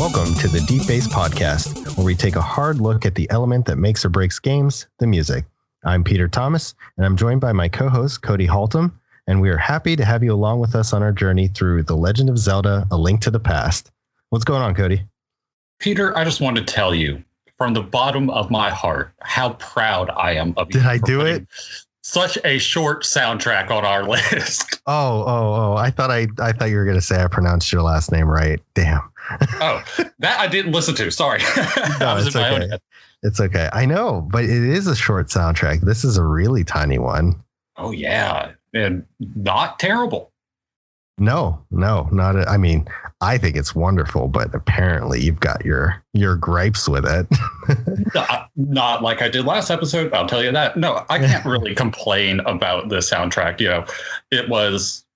Welcome to the Deep Bass Podcast, where we take a hard look at the element that makes or breaks games, the music. I'm Peter Thomas, and I'm joined by my co-host, Cody ALttP, and we are happy to have you along with us on our journey through The Legend of Zelda, A Link to the Past. What's going on, Cody? Peter, I just wanted to tell you from the bottom of my heart how proud I am of you. Did I do it? Such a short soundtrack on our list. Oh! I thought you were going to say I pronounced your last name right. Damn. Oh, that I didn't listen to. Sorry. No, I was it's in my okay. own head. It's okay. I know, but it is a short soundtrack. This is a really tiny one. Oh yeah, and not terrible. No, not. I mean, I think it's wonderful, but apparently you've got your gripes with it. Not like I did last episode. I'll tell you that. No, I can't really complain about the soundtrack. You know, it was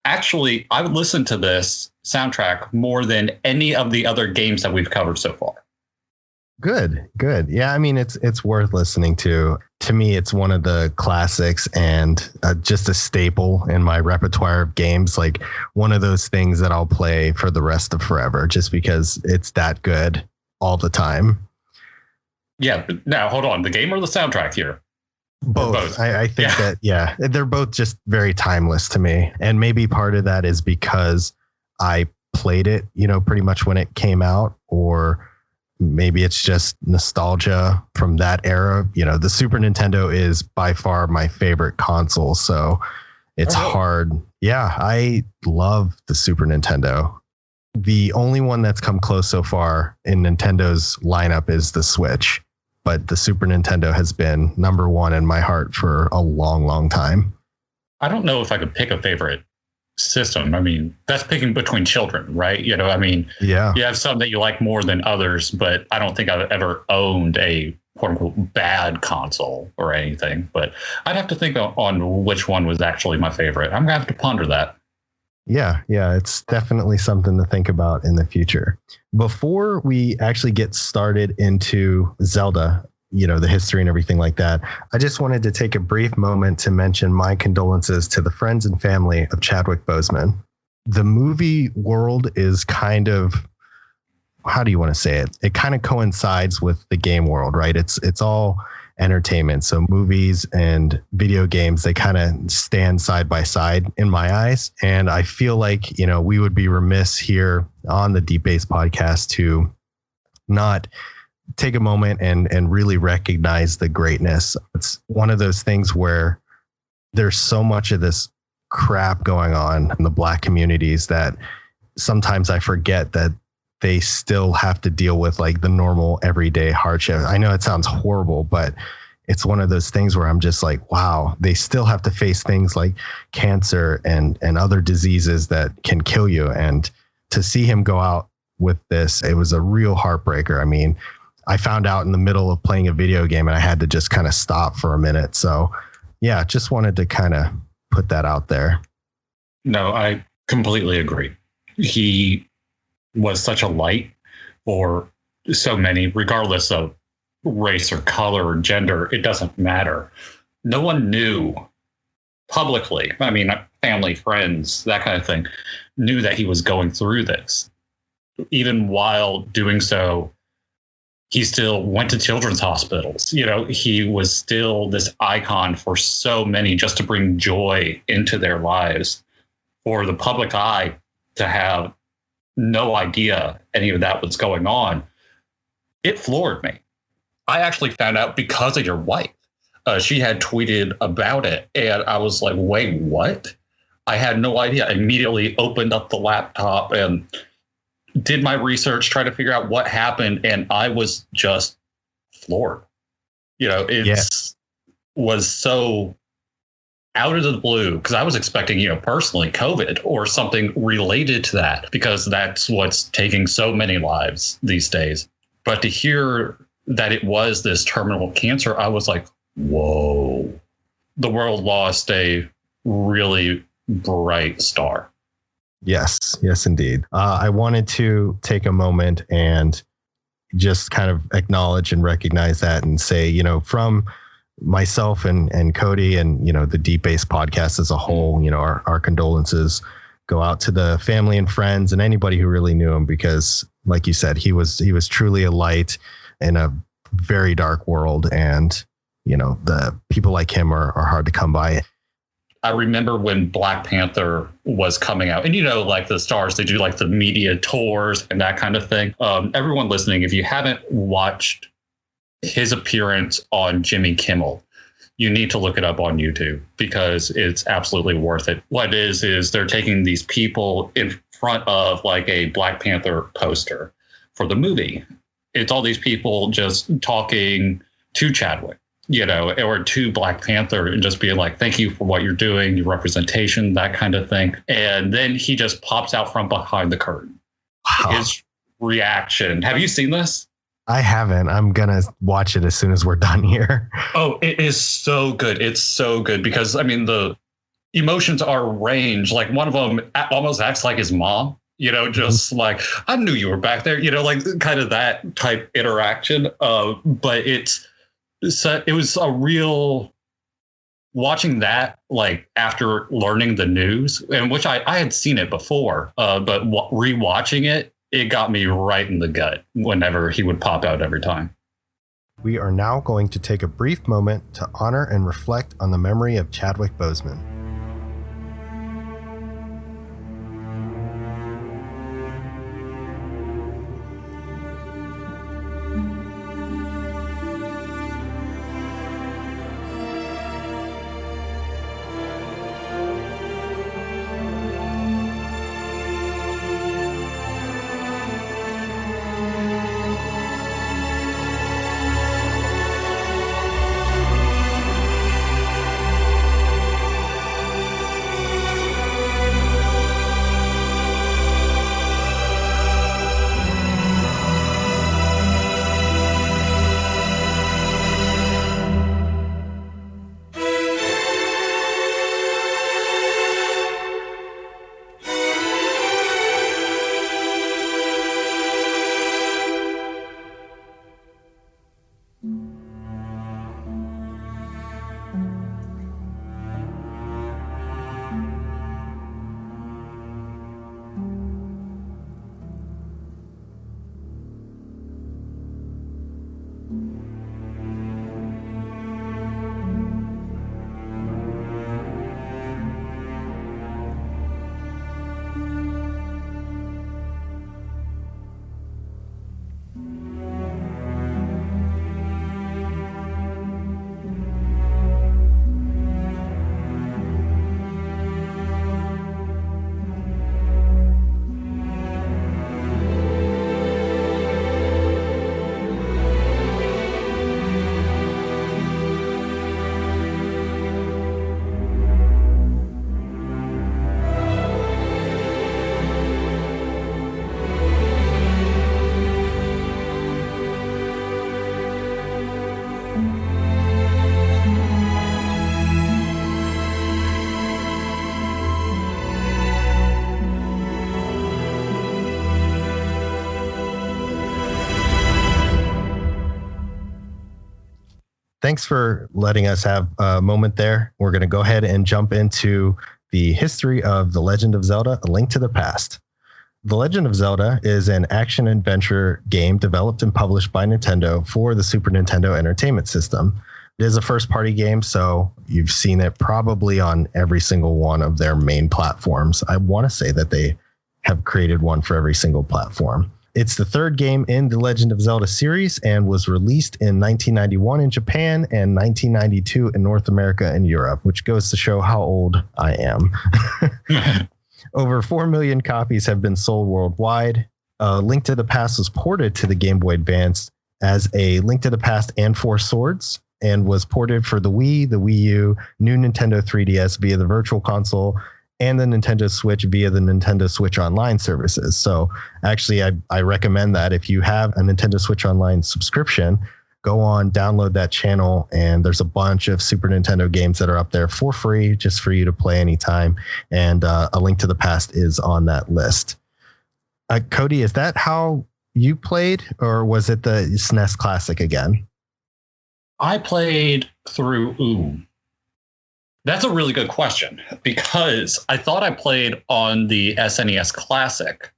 actually, I would listen to this soundtrack more than any of the other games that we've covered so far. Good. Yeah, I mean, it's worth listening to. To me, it's one of the classics and just a staple in my repertoire of games. Like one of those things that I'll play for the rest of forever, just because it's that good all the time. Yeah. Now, hold on. The game or the soundtrack here? Both. I think that, they're both just very timeless to me. And maybe part of that is because I played it, pretty much when it came out, or maybe it's just nostalgia from that era. The Super Nintendo is by far my favorite console, so it's hard. Yeah, I love the Super Nintendo. The only one that's come close so far in Nintendo's lineup is the Switch, but the Super Nintendo has been number one in my heart for a long, long time. I don't know if I could pick a favorite system. I mean, that's picking between children, right? You have some that you like more than others, but I don't think I've ever owned a quote unquote bad console or anything. But I'd have to think on which one was actually my favorite. I'm gonna have to ponder that. Yeah, it's definitely something to think about in the future. Before we actually get started into Zelda, the history and everything like that, I just wanted to take a brief moment to mention my condolences to the friends and family of Chadwick Boseman. The movie world is kind of, how do you want to say it? It kind of coincides with the game world, right? It's all entertainment. So movies and video games, they kind of stand side by side in my eyes. And I feel like, we would be remiss here on the Deep Bass Podcast to not take a moment and really recognize the greatness. It's one of those things where there's so much of this crap going on in the Black communities that sometimes I forget that they still have to deal with like the normal everyday hardship. I know it sounds horrible, but it's one of those things where I'm just like, wow, they still have to face things like cancer and other diseases that can kill you. And to see him go out with this, it was a real heartbreaker. I mean, I found out in the middle of playing a video game and I had to just kind of stop for a minute. So yeah, just wanted to kind of put that out there. No, I completely agree. He was such a light for so many, regardless of race or color or gender. It doesn't matter. No one knew publicly. I mean, family, friends, that kind of thing, knew that he was going through this. Even while doing so, he still went to children's hospitals. He was still this icon for so many, just to bring joy into their lives. For the public eye to have no idea any of that was going on, it floored me. I actually found out because of your wife. She had tweeted about it, and I was like, wait, what? I had no idea. I immediately opened up the laptop and did my research, tried to figure out what happened, and I was just floored. Was so out of the blue, because I was expecting, personally COVID or something related to that, because that's what's taking so many lives these days. But to hear that it was this terminal cancer, I was like, whoa, the world lost a really bright star. Yes, indeed. I wanted to take a moment and just kind of acknowledge and recognize that and say, from myself and Cody and, the Deep Bass Podcast as a whole, our condolences go out to the family and friends and anybody who really knew him, because like you said, he was truly a light in a very dark world, and the people like him are hard to come by. I remember when Black Panther was coming out, and like the stars, they do like the media tours and that kind of thing. Everyone listening, if you haven't watched his appearance on Jimmy Kimmel, you need to look it up on YouTube because it's absolutely worth it. What it is they're taking these people in front of like a Black Panther poster for the movie. It's all these people just talking to Chadwick, or to Black Panther, and just being like, thank you for what you're doing, your representation, that kind of thing. And then he just pops out from behind the curtain. Wow. His reaction. Have you seen this? I haven't. I'm going to watch it as soon as we're done here. Oh, it is so good. It's so good because, the emotions are range. Like one of them almost acts like his mom, just like, I knew you were back there, like kind of that type interaction. But it was a real watching that, like after learning the news, and which I had seen it before, but rewatching it, it got me right in the gut whenever he would pop out every time. We are now going to take a brief moment to honor and reflect on the memory of Chadwick Boseman. Thanks for letting us have a moment there. We're going to go ahead and jump into the history of The Legend of Zelda: A Link to the Past. The Legend of Zelda is an action-adventure game developed and published by Nintendo for the Super Nintendo Entertainment System. It is a first-party game, so you've seen it probably on every single one of their main platforms. I want to say that they have created one for every single platform. It's the third game in the Legend of Zelda series and was released in 1991 in Japan and 1992 in North America and Europe, which goes to show how old I am. Over 4 million copies have been sold worldwide. Link to the Past was ported to the Game Boy Advance as a Link to the Past and Four Swords, and was ported for the Wii, the Wii U, new Nintendo 3DS via the Virtual Console, and the Nintendo Switch via the Nintendo Switch Online services. So actually, I recommend that if you have a Nintendo Switch Online subscription, go on, download that channel, and there's a bunch of Super Nintendo games that are up there for free, just for you to play anytime. And A Link to the Past is on that list. Cody, is that how you played, or was it the SNES Classic again? I played through That's a really good question, because I thought I played on the SNES Classic,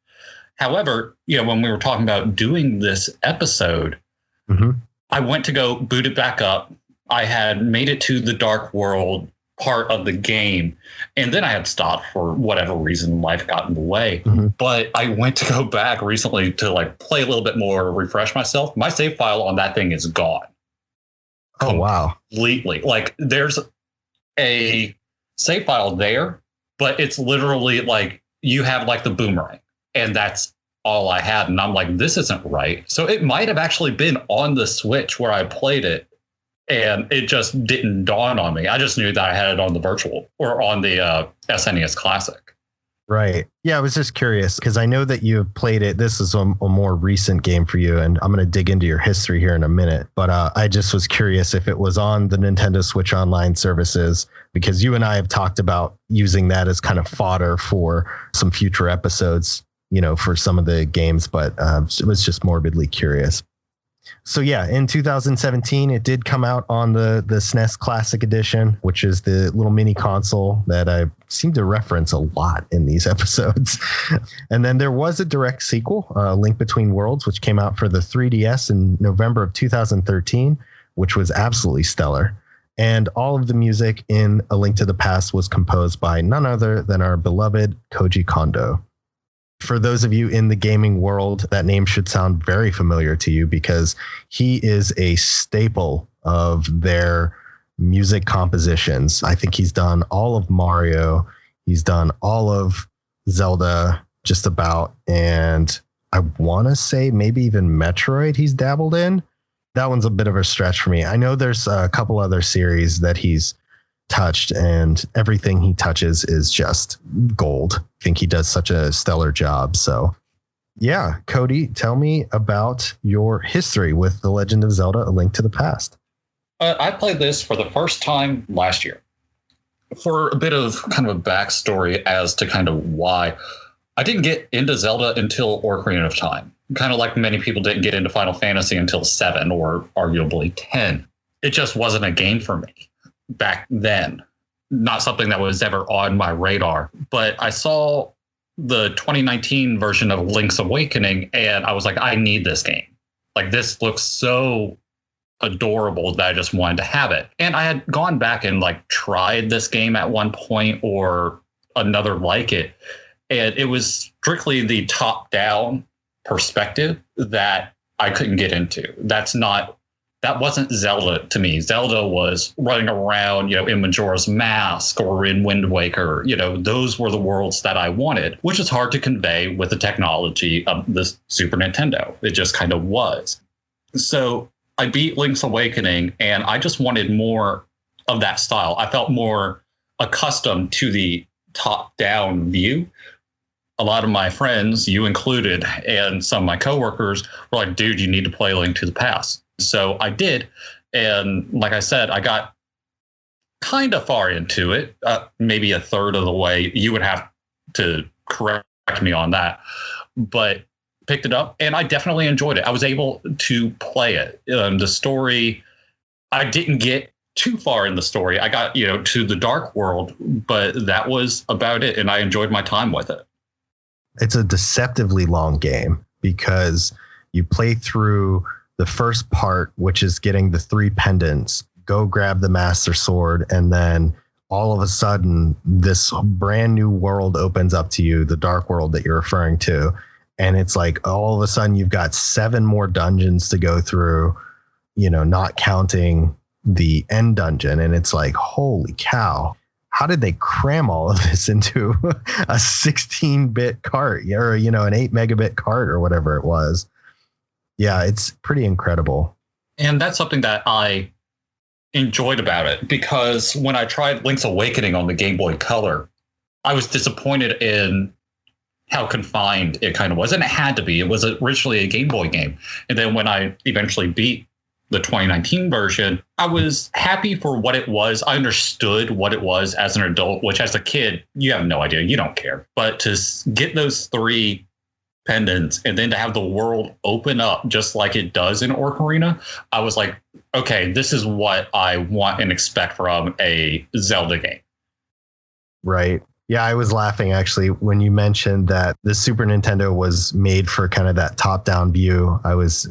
However, when we were talking about doing this episode, I went to go boot it back up. I had made it to the Dark World part of the game, and then I had stopped for whatever reason. Life got in the way. But I went to go back recently to like play a little bit more, refresh myself. My save file on that thing is gone. Oh, wow. Completely. Like there's a save file there, but it's literally like you have like the boomerang, and that's all I had. And I'm like, this isn't right. So it might have actually been on the Switch where I played it, and it just didn't dawn on me. I just knew that I had it on the virtual or on the SNES Classic. Right. Yeah, I was just curious because I know that you have played it. This is a more recent game for you, and I'm going to dig into your history here in a minute. But I just was curious if it was on the Nintendo Switch Online services, because you and I have talked about using that as kind of fodder for some future episodes, for some of the games. But it was just morbidly curious. So, yeah, in 2017, it did come out on the SNES Classic Edition, which is the little mini console that I seem to reference a lot in these episodes. And then there was a direct sequel, Link Between Worlds, which came out for the 3DS in November of 2013, which was absolutely stellar. And all of the music in A Link to the Past was composed by none other than our beloved Koji Kondo. For those of you in the gaming world, that name should sound very familiar to you because he is a staple of their music compositions. I think he's done all of Mario. He's done all of Zelda, just about. And I want to say maybe even Metroid he's dabbled in. That one's a bit of a stretch for me. I know there's a couple other series that he's touched, and everything he touches is just gold. I think he does such a stellar job. So yeah, Cody, tell me about your history with The Legend of Zelda: A Link to the Past. I played this for the first time last year. For a bit of kind of a backstory as to kind of why I didn't get into Zelda until Ocarina of Time. Kind of like many people didn't get into Final Fantasy until 7 or arguably 10. It just wasn't a game for me back then. Not something that was ever on my radar. But I saw the 2019 version of Link's Awakening, and I was like, I need this game. Like, this looks so adorable that I just wanted to have it. And I had gone back and like tried this game at one point or another like it. And it was strictly the top-down perspective that I couldn't get into. That wasn't Zelda to me. Zelda was running around, in Majora's Mask or in Wind Waker. Those were the worlds that I wanted, which is hard to convey with the technology of the Super Nintendo. It just kind of was. So I beat Link's Awakening, and I just wanted more of that style. I felt more accustomed to the top-down view. A lot of my friends, you included, and some of my coworkers were like, dude, you need to play Link to the Past. So I did. And like I said, I got kind of far into it, maybe a third of the way. You would have to correct me on that. But picked it up, and I definitely enjoyed it. I was able to play it. The story, I didn't get too far in the story. I got, to the Dark World, but that was about it. And I enjoyed my time with it. It's a deceptively long game because you play through the first part, which is getting the 3 pendants, go grab the Master Sword, and then all of a sudden this brand new world opens up to you, the Dark World that you're referring to. And it's like all of a sudden you've got 7 more dungeons to go through, not counting the end dungeon. And it's like, holy cow. How did they cram all of this into a 16-bit cart or, an 8 megabit cart or whatever it was? Yeah, it's pretty incredible. And that's something that I enjoyed about it, because when I tried Link's Awakening on the Game Boy Color, I was disappointed in how confined it kind of was. And it had to be. It was originally a Game Boy game. And then when I eventually beat the 2019 version, I was happy for what it was. I understood what it was as an adult, which as a kid, you have no idea. You don't care. But to get those 3 pendants and then to have the world open up just like it does in Ocarina, I was like, okay, this is what I want and expect from a Zelda game. Right. Yeah, I was laughing actually when you mentioned that the Super Nintendo was made for kind of that top-down view. I was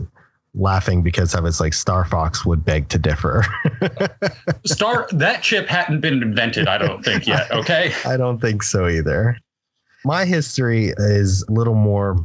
laughing because I was like, Star Fox would beg to differ. That chip hadn't been invented, I don't think yet. Okay. I don't think so either. My history is a little more,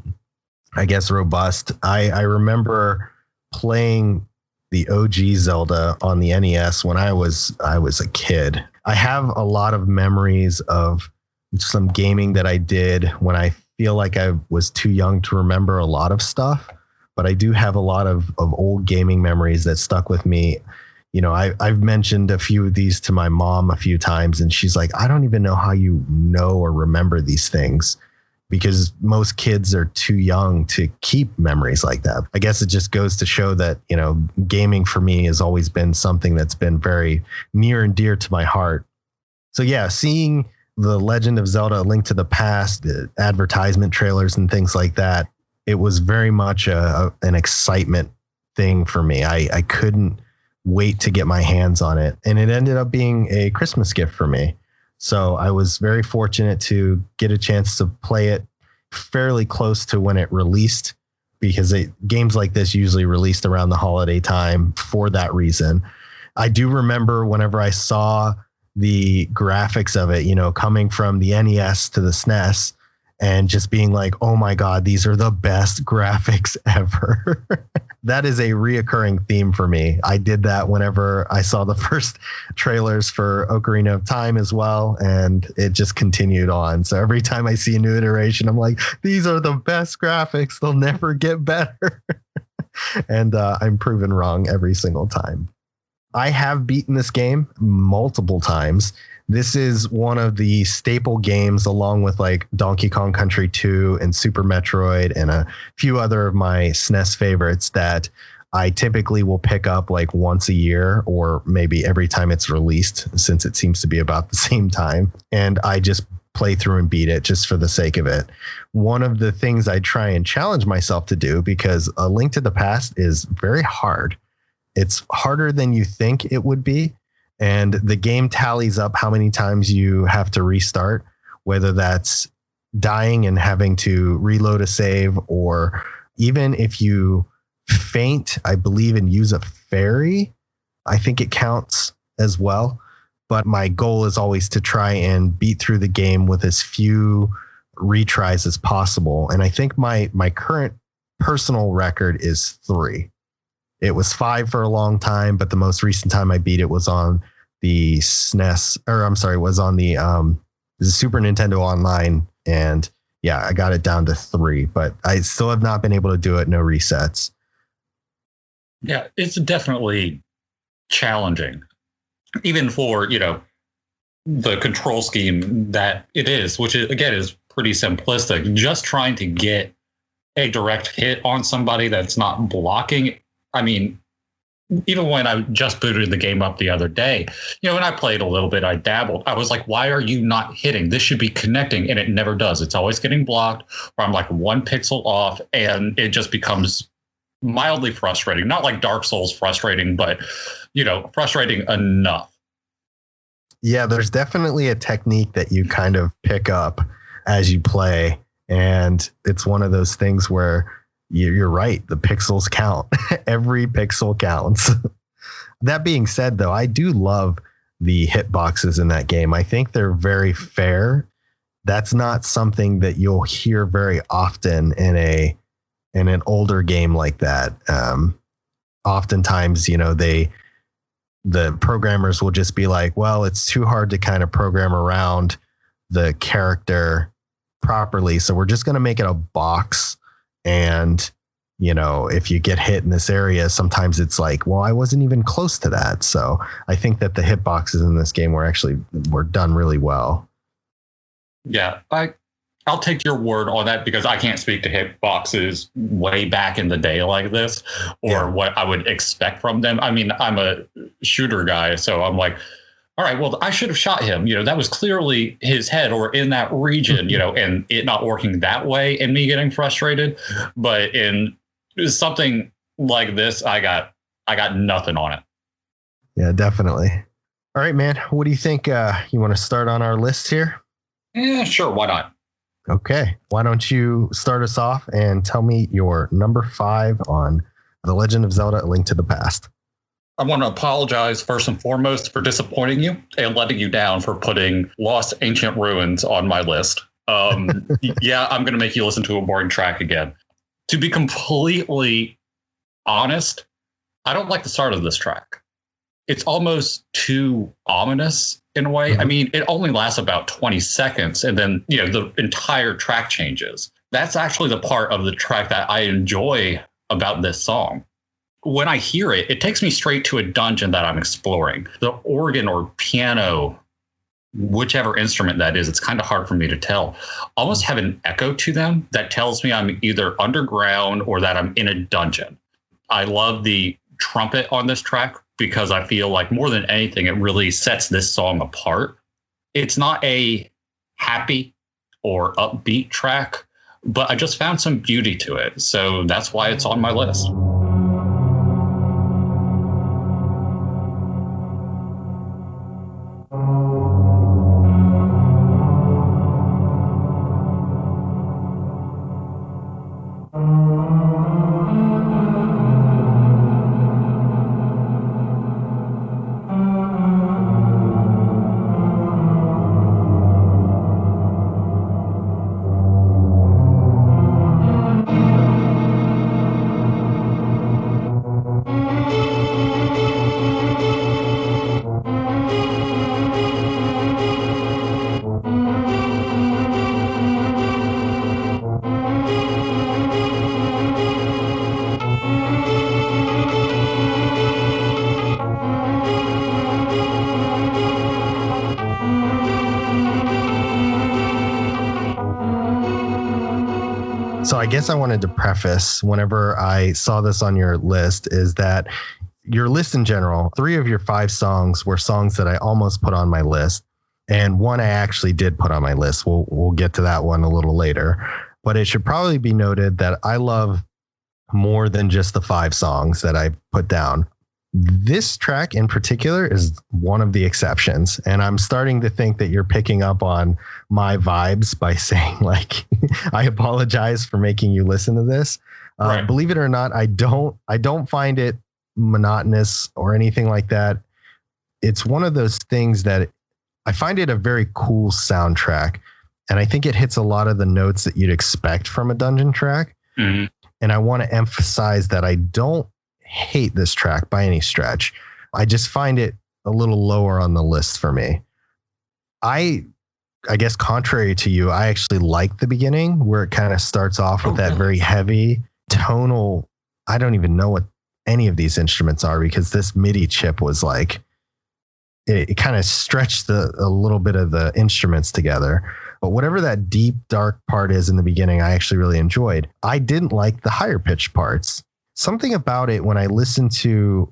I guess, robust. I remember playing the OG Zelda on the NES when I was a kid. I have a lot of memories of some gaming that I did when I feel like I was too young to remember a lot of stuff, but I do have a lot of old gaming memories that stuck with me. You know, I've mentioned a few of these to my mom a few times, and she's like, I don't even know how you know or remember these things, because most kids are too young to keep memories like that. I guess it just goes to show that, you know, gaming for me has always been something that's been very near and dear to my heart. So yeah, seeing the Legend of Zelda: A Link to the Past, the advertisement trailers and things like that, it was very much an excitement thing for me. I couldn't wait to get my hands on it. And it ended up being a Christmas gift for me. So I was very fortunate to get a chance to play it fairly close to when it released, because games like this usually released around the holiday time for that reason. I do remember whenever I saw the graphics of it, you know, coming from the NES to the SNES, and just being like, oh my God, these are the best graphics ever. That is a reoccurring theme for me. I did that whenever I saw the first trailers for Ocarina of Time as well, and it just continued on. So every time I see a new iteration, I'm like, these are the best graphics. They'll never get better. And I'm proven wrong every single time. I have beaten this game multiple times. This is one of the staple games, along with like Donkey Kong Country 2 and Super Metroid and a few other of my SNES favorites, that I typically will pick up like once a year or maybe every time it's released, since it seems to be about the same time. And I just play through and beat it just for the sake of it. One of the things I try and challenge myself to do, because A Link to the Past is very hard. It's harder than you think it would be. And the game tallies up how many times you have to restart, whether that's dying and having to reload a save, or even if you faint, I believe, and use a fairy, I think it counts as well. But my goal is always to try and beat through the game with as few retries as possible. And I think my current personal record is 3. It was 5 for a long time, but the most recent time I beat it was on the SNES, or I'm sorry, was on the Super Nintendo Online. And yeah, I got it down to 3, but I still have not been able to do it. No resets. Yeah, it's definitely challenging, even for, you know, the control scheme that it is, which is, again, is pretty simplistic. Just trying to get a direct hit on somebody that's not blocking. I mean, even when I just booted the game up the other day, you know, when I played a little bit, I dabbled. I was like, why are you not hitting? This should be connecting. And it never does. It's always getting blocked, or I'm like 1 pixel off, and it just becomes mildly frustrating. Not like Dark Souls frustrating, but, you know, frustrating enough. Yeah, there's definitely a technique that you kind of pick up as you play. And it's one of those things where you're right. The pixels count. Every pixel counts. That being said, though, I do love the hitboxes in that game. I think they're very fair. That's not something that you'll hear very often in an older game like that. Oftentimes, you know, the programmers will just be like, well, it's too hard to kind of program around the character properly, so we're just going to make it a box. And, you know, if you get hit in this area, sometimes it's like, well, I wasn't even close to that. So I think that the hitboxes in this game were done really well. Yeah, I'll take your word on that, because I can't speak to hitboxes way back in the day like this, or what I would expect from them. I mean, I'm a shooter guy, so I'm like, all right, well, I should have shot him. You know, that was clearly his head or in that region, you know, and it not working that way and me getting frustrated. But in something like this, I got nothing on it. Yeah, definitely. All right, man. What do you think? You want to start on our list here? Yeah, sure. Why not? Okay. Why don't you start us off and tell me your number 5 on The Legend of Zelda: A Link to the Past? I want to apologize first and foremost for disappointing you and letting you down for putting Lost Ancient Ruins on my list. Yeah, I'm going to make you listen to a boring track again. To be completely honest, I don't like the start of this track. It's almost too ominous in a way. I mean, it only lasts about 20 seconds and then, the entire track changes. That's actually the part of the track that I enjoy about this song. When I hear it, it takes me straight to a dungeon that I'm exploring. The organ or piano, whichever instrument that is, it's kind of hard for me to tell, almost have an echo to them that tells me I'm either underground or that I'm in a dungeon. I love the trumpet on this track because I feel like more than anything, it really sets this song apart. It's not a happy or upbeat track, but I just found some beauty to it. So that's why it's on my list. So I guess I wanted to preface whenever I saw this on your list is that your list in general, 3 of your 5 songs were songs that I almost put on my list. And one I actually did put on my list. We'll get to that one a little later. But it should probably be noted that I love more than just the 5 songs that I put down. This track in particular is one of the exceptions. And I'm starting to think that you're picking up on my vibes by saying, like, I apologize for making you listen to this. Right. Believe it or not, I don't find it monotonous or anything like that. It's one of those things that I find it a very cool soundtrack. And I think it hits a lot of the notes that you'd expect from a dungeon track. Mm-hmm. And I want to emphasize that I don't hate this track by any stretch. I just find it a little lower on the list for me. I guess contrary to you, I actually like the beginning where it kind of starts off with that very heavy tonal. I don't even know what any of these instruments are because this MIDI chip was like, it kind of stretched a little bit of the instruments together. But whatever that deep, dark part is in the beginning, I actually really enjoyed. I didn't like the higher pitched parts. Something about it when I listen to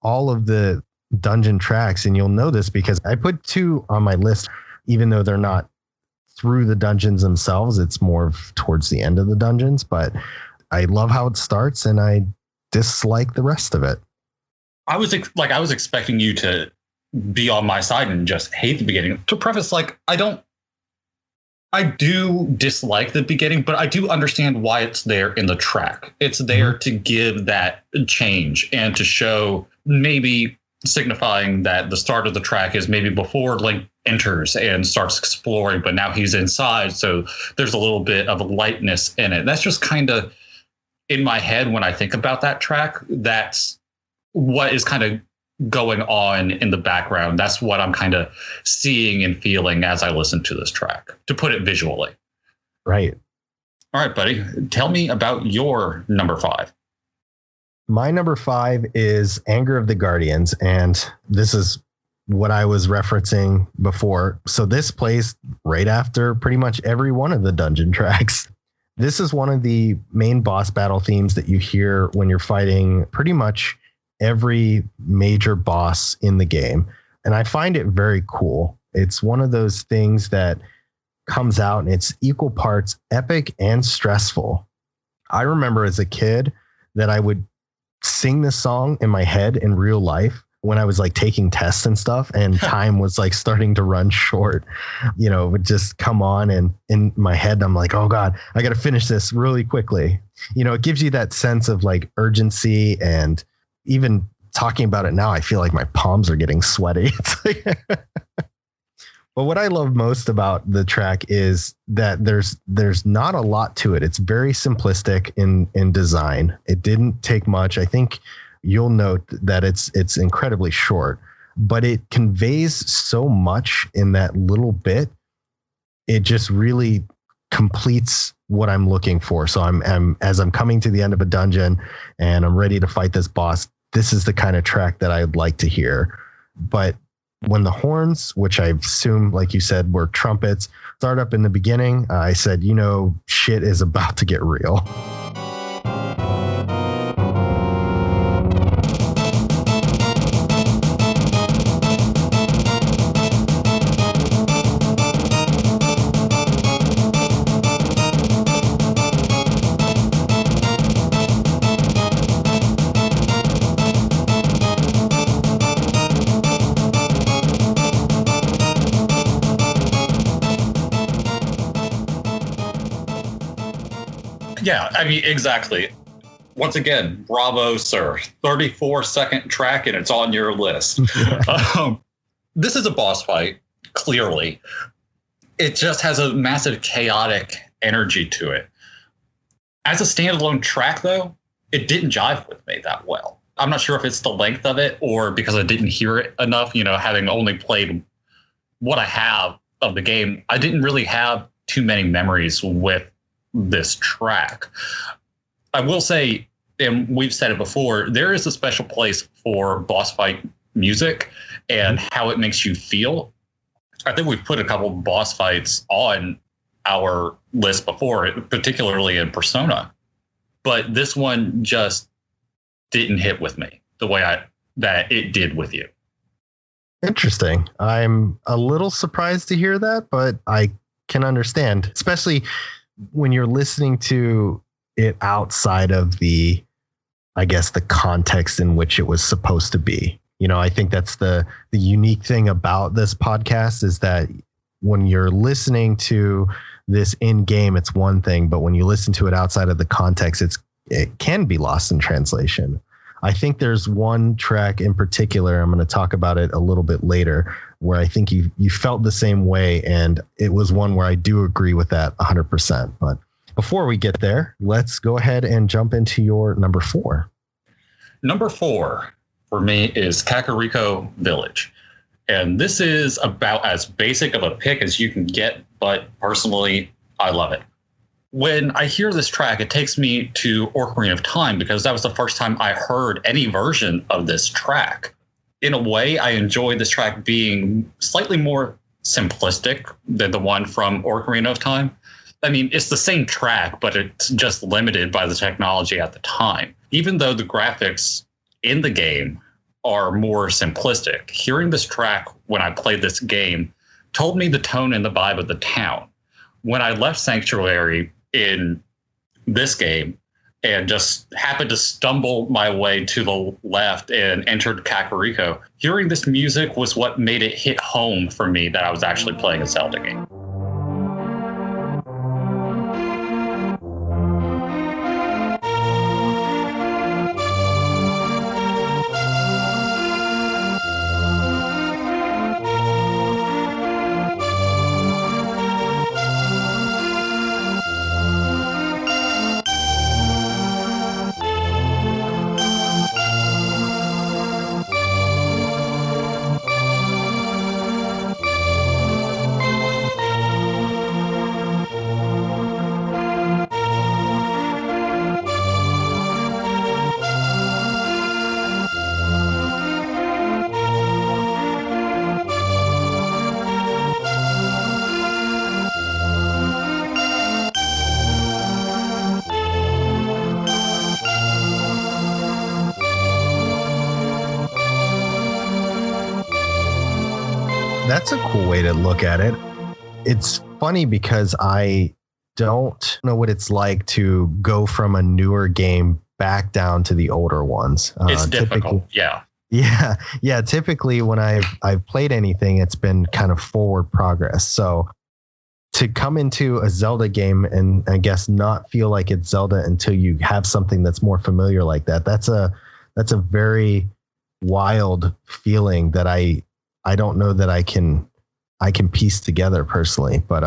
all of the dungeon tracks, and you'll know this because I put 2 on my list, even though they're not through the dungeons themselves. It's more towards the end of the dungeons, but I love how it starts and I dislike the rest of it. I was expecting you to be on my side and just hate the beginning. To preface, I do dislike the beginning, but I do understand why it's there in the track. It's there to give that change and to show, maybe signifying that the start of the track is maybe before Link enters and starts exploring, but now he's inside. So there's a little bit of lightness in it. That's just kind of in my head when I think about that track. That's what is kind of going on in the background. That's what I'm kind of seeing and feeling as I listen to this track, to put it visually. Right. All right, buddy. Tell me about your number 5. My number 5 is Anger of the Guardians. And this is what I was referencing before. So this plays right after pretty much every one of the dungeon tracks. This is one of the main boss battle themes that you hear when you're fighting pretty much every major boss in the game. And I find it very cool. It's one of those things that comes out and it's equal parts epic and stressful. I remember as a kid that I would sing this song in my head in real life when I was like taking tests and stuff and time was like starting to run short, it would just come on, and in my head, I'm like, oh God, I got to finish this really quickly. It gives you that sense of like urgency, and even talking about it now, I feel like my palms are getting sweaty. It's like but what I love most about the track is that there's not a lot to it. It's very simplistic in design. It didn't take much. I think you'll note that it's incredibly short, but it conveys so much in that little bit. It just really completes what I'm looking for. So as I'm coming to the end of a dungeon and I'm ready to fight this boss, this is the kind of track that I'd like to hear. But when the horns, which I assume, like you said, were trumpets, start up in the beginning, I said, shit is about to get real. Yeah, I mean, exactly. Once again, bravo, sir. 34-second track, and it's on your list. This is a boss fight, clearly. It just has a massive chaotic energy to it. As a standalone track, though, it didn't jive with me that well. I'm not sure if it's the length of it or because I didn't hear it enough, having only played what I have of the game. I didn't really have too many memories with this track. I will say, and we've said it before, there is a special place for boss fight music and how it makes you feel. I think we've put a couple of boss fights on our list before, particularly in Persona, but this one just didn't hit with me the way that it did with you. Interesting. I'm a little surprised to hear that, but I can understand, especially when you're listening to it outside of the context in which it was supposed to be. I think that's the unique thing about this podcast is that when you're listening to this in game, it's one thing, but when you listen to it outside of the context, it can be lost in translation. I think there's one track in particular, I'm going to talk about it a little bit later, where I think you felt the same way. And it was one where I do agree with that 100%. But before we get there, let's go ahead and jump into your number 4. Number 4 for me is Kakariko Village. And this is about as basic of a pick as you can get, but personally, I love it. When I hear this track, it takes me to Ocarina of Time because that was the first time I heard any version of this track. In a way, I enjoy this track being slightly more simplistic than the one from Ocarina of Time. I mean, it's the same track, but it's just limited by the technology at the time. Even though the graphics in the game are more simplistic, hearing this track when I played this game told me the tone and the vibe of the town. When I left Sanctuary in this game and just happened to stumble my way to the left and entered Kakariko, hearing this music was what made it hit home for me that I was actually playing a Zelda game. That's a cool way to look at it. It's funny because I don't know what it's like to go from a newer game back down to the older ones. It's difficult, yeah. Yeah. Yeah. Typically when I've played anything, it's been kind of forward progress. So to come into a Zelda game and I guess not feel like it's Zelda until you have something that's more familiar like that. That's a very wild feeling that I don't know that I can piece together personally. But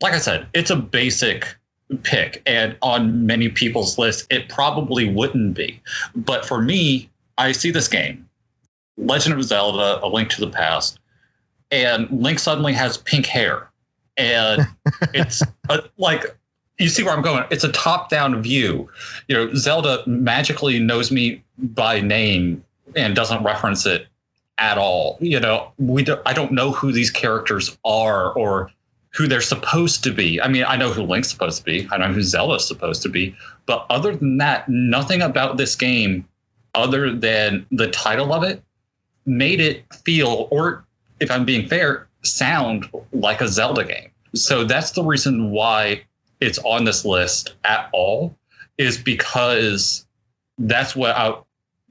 like I said, it's a basic pick, and on many people's lists, it probably wouldn't be. But for me, I see this game, Legend of Zelda: A Link to the Past, and Link suddenly has pink hair, and it's like, you see where I'm going. It's a top-down view. You know, Zelda magically knows me by name and doesn't reference it at all. You know, I don't know who these characters are or who they're supposed to be. I mean, I know who Link's supposed to be. I know who Zelda's supposed to be. But other than that, nothing about this game, other than the title of it, made it feel, or if I'm being fair, sound like a Zelda game. So that's the reason why it's on this list at all, is because that's what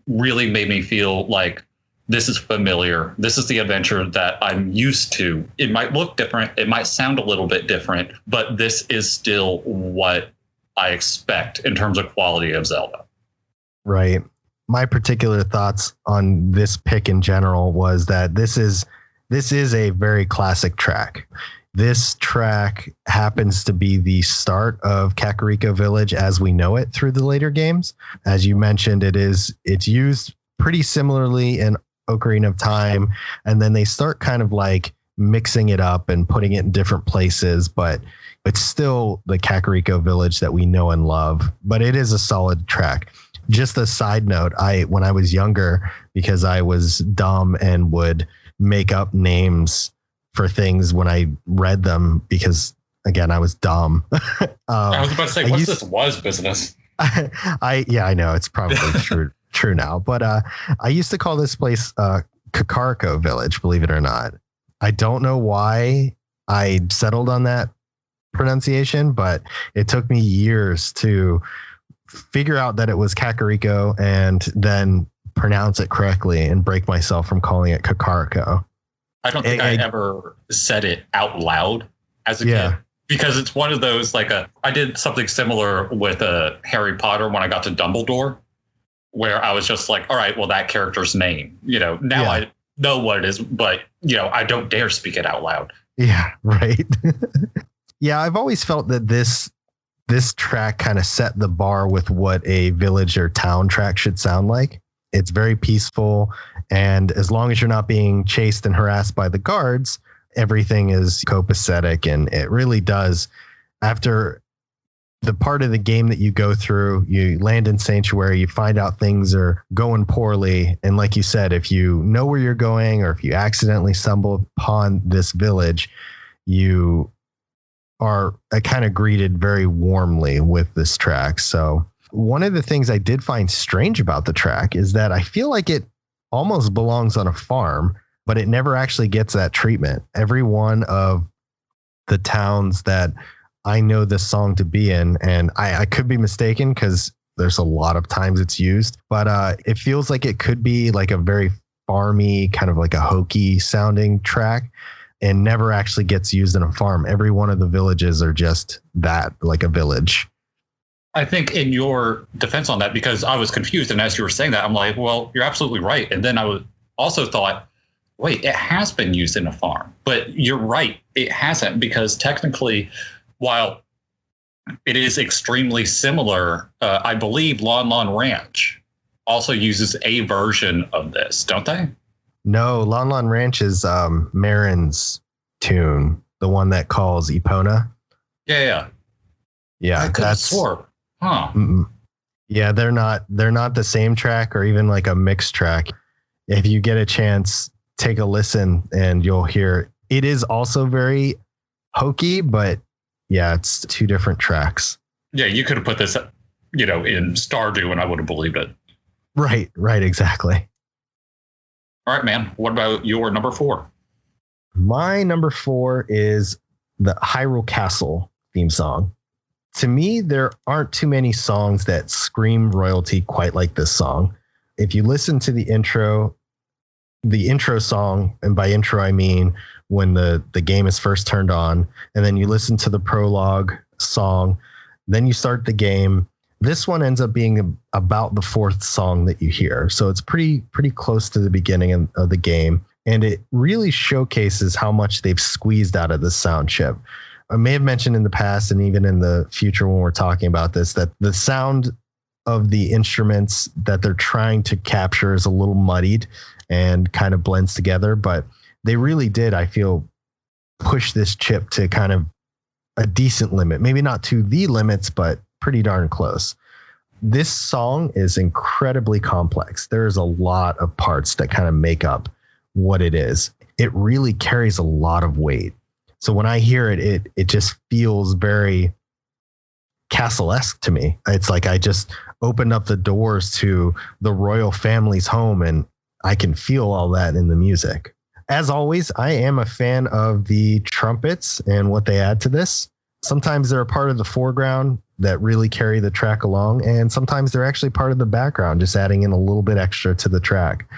really made me feel like this is familiar. This is the adventure that I'm used to. It might look different. It might sound a little bit different, but this is still what I expect in terms of quality of Zelda. Right. My particular thoughts on this pick in general was that this is a very classic track. This track happens to be the start of Kakariko Village as we know it through the later games. As you mentioned, it's used pretty similarly in Ocarina of Time, and then they start kind of like mixing it up and putting it in different places, but it's still the Kakariko Village that we know and love. But it is a solid track. Just a side note, when I was younger, because I was dumb and would make up names for things when I read them, because again, I was dumb. I was about to say, what's this was business? I know it's probably true now, but I used to call this place Kakariko Village, believe it or not. I don't know why I settled on that pronunciation, but it took me years to figure out that it was Kakariko and then pronounce it correctly and break myself from calling it Kakariko. I don't think I ever said it out loud as a kid, because it's one of those, like I did something similar with Harry Potter when I got to Dumbledore, where I was just like, all right, well, that character's name, now I know what it is, but, I don't dare speak it out loud. Yeah, right. Yeah, I've always felt that this track kind of set the bar with what a village or town track should sound like. It's very peaceful. And as long as you're not being chased and harassed by the guards, everything is copacetic. And it really does. After the part of the game that you go through, you land in Sanctuary, you find out things are going poorly. And like you said, if you know where you're going, or if you accidentally stumble upon this village, you are kind of greeted very warmly with this track. So one of the things I did find strange about the track is that I feel like it almost belongs on a farm, but it never actually gets that treatment. Every one of the towns that I know this song to be in, and I could be mistaken because there's a lot of times it's used, but it feels like it could be like a very farmy, kind of like a hokey sounding track, and never actually gets used in a farm. Every one of the villages are just that, like a village. I think in your defense on that, because I was confused, and as you were saying that, I'm like, well, you're absolutely right. And then I also thought, wait, it has been used in a farm. But you're right, it hasn't, because technically, while it is extremely similar, I believe Lon Lon Ranch also uses a version of this, don't they? No, Lon Lon Ranch is Marin's tune, the one that calls Epona. Yeah. Yeah, I could have swore. Huh. Yeah, they're not the same track or even like a mixed track. If you get a chance, take a listen and you'll hear it is also very hokey, but yeah, it's two different tracks. Yeah, you could have put this, in Stardew and I would have believed it. Right, exactly. All right, man. What about your number 4? My number 4 is the Hyrule Castle theme song. To me, there aren't too many songs that scream royalty quite like this song. if you listen to the intro song, and by intro I mean when the game is first turned on, and then you listen to the prologue song, then you start the game. This one ends up being about the fourth song that you hear. So it's pretty close to the beginning of the game. And it really showcases how much they've squeezed out of the sound chip. I may have mentioned in the past, and even in the future when we're talking about this, that the sound of the instruments that they're trying to capture is a little muddied and kind of blends together. But they really did, I feel, push this chip to kind of a decent limit. Maybe not to the limits, but pretty darn close. This song is incredibly complex. There's a lot of parts that kind of make up what it is. It really carries a lot of weight. So when I hear it, it just feels very castle-esque to me. It's like I just opened up the doors to the royal family's home, and I can feel all that in the music. As always, I am a fan of the trumpets and what they add to this. Sometimes they're a part of the foreground that really carry the track along, and sometimes they're actually part of the background, just adding in a little bit extra to the track.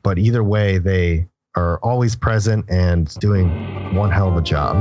But either way, they are always present and doing one hell of a job.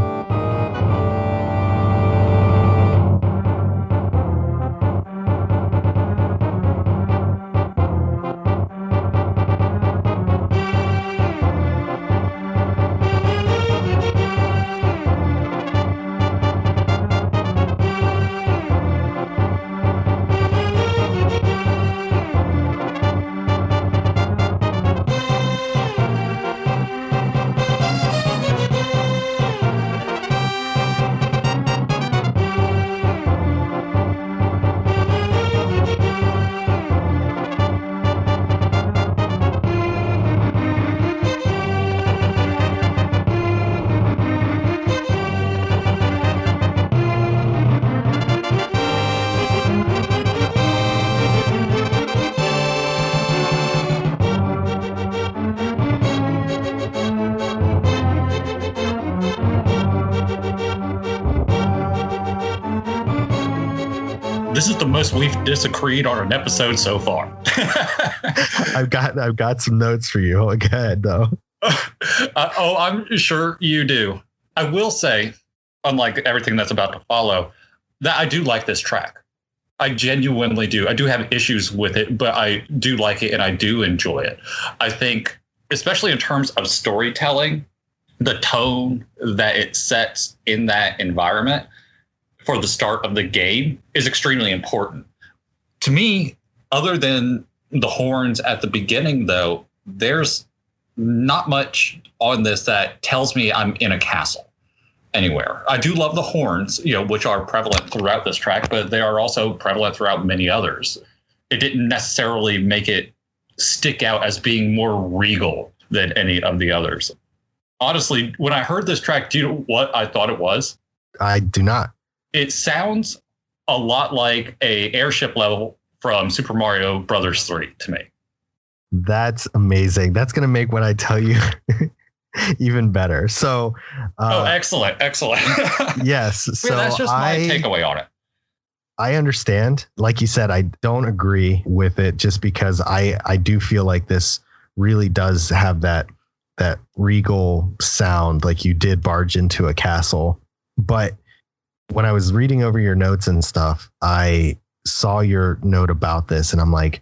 This is the most we've disagreed on an episode so far. I've got some notes for you. Go ahead, though. I'm sure you do. I will say, unlike everything that's about to follow, that I do like this track. I genuinely do. I do have issues with it, but I do like it and I do enjoy it. I think, especially in terms of storytelling, the tone that it sets in that environment for the start of the game is extremely important. To me, other than the horns at the beginning, though, there's not much on this that tells me I'm in a castle anywhere. I do love the horns, which are prevalent throughout this track, but they are also prevalent throughout many others. It didn't necessarily make it stick out as being more regal than any of the others. Honestly, when I heard this track, do you know what I thought it was? I do not. It sounds a lot like a airship level from Super Mario Brothers 3 to me. That's amazing. That's going to make what I tell you even better. So, excellent. Yes. So that's just my takeaway on it. I understand. Like you said, I don't agree with it just because I do feel like this really does have that regal sound, like you did barge into a castle. But when I was reading over your notes and stuff, I saw your note about this and I'm like,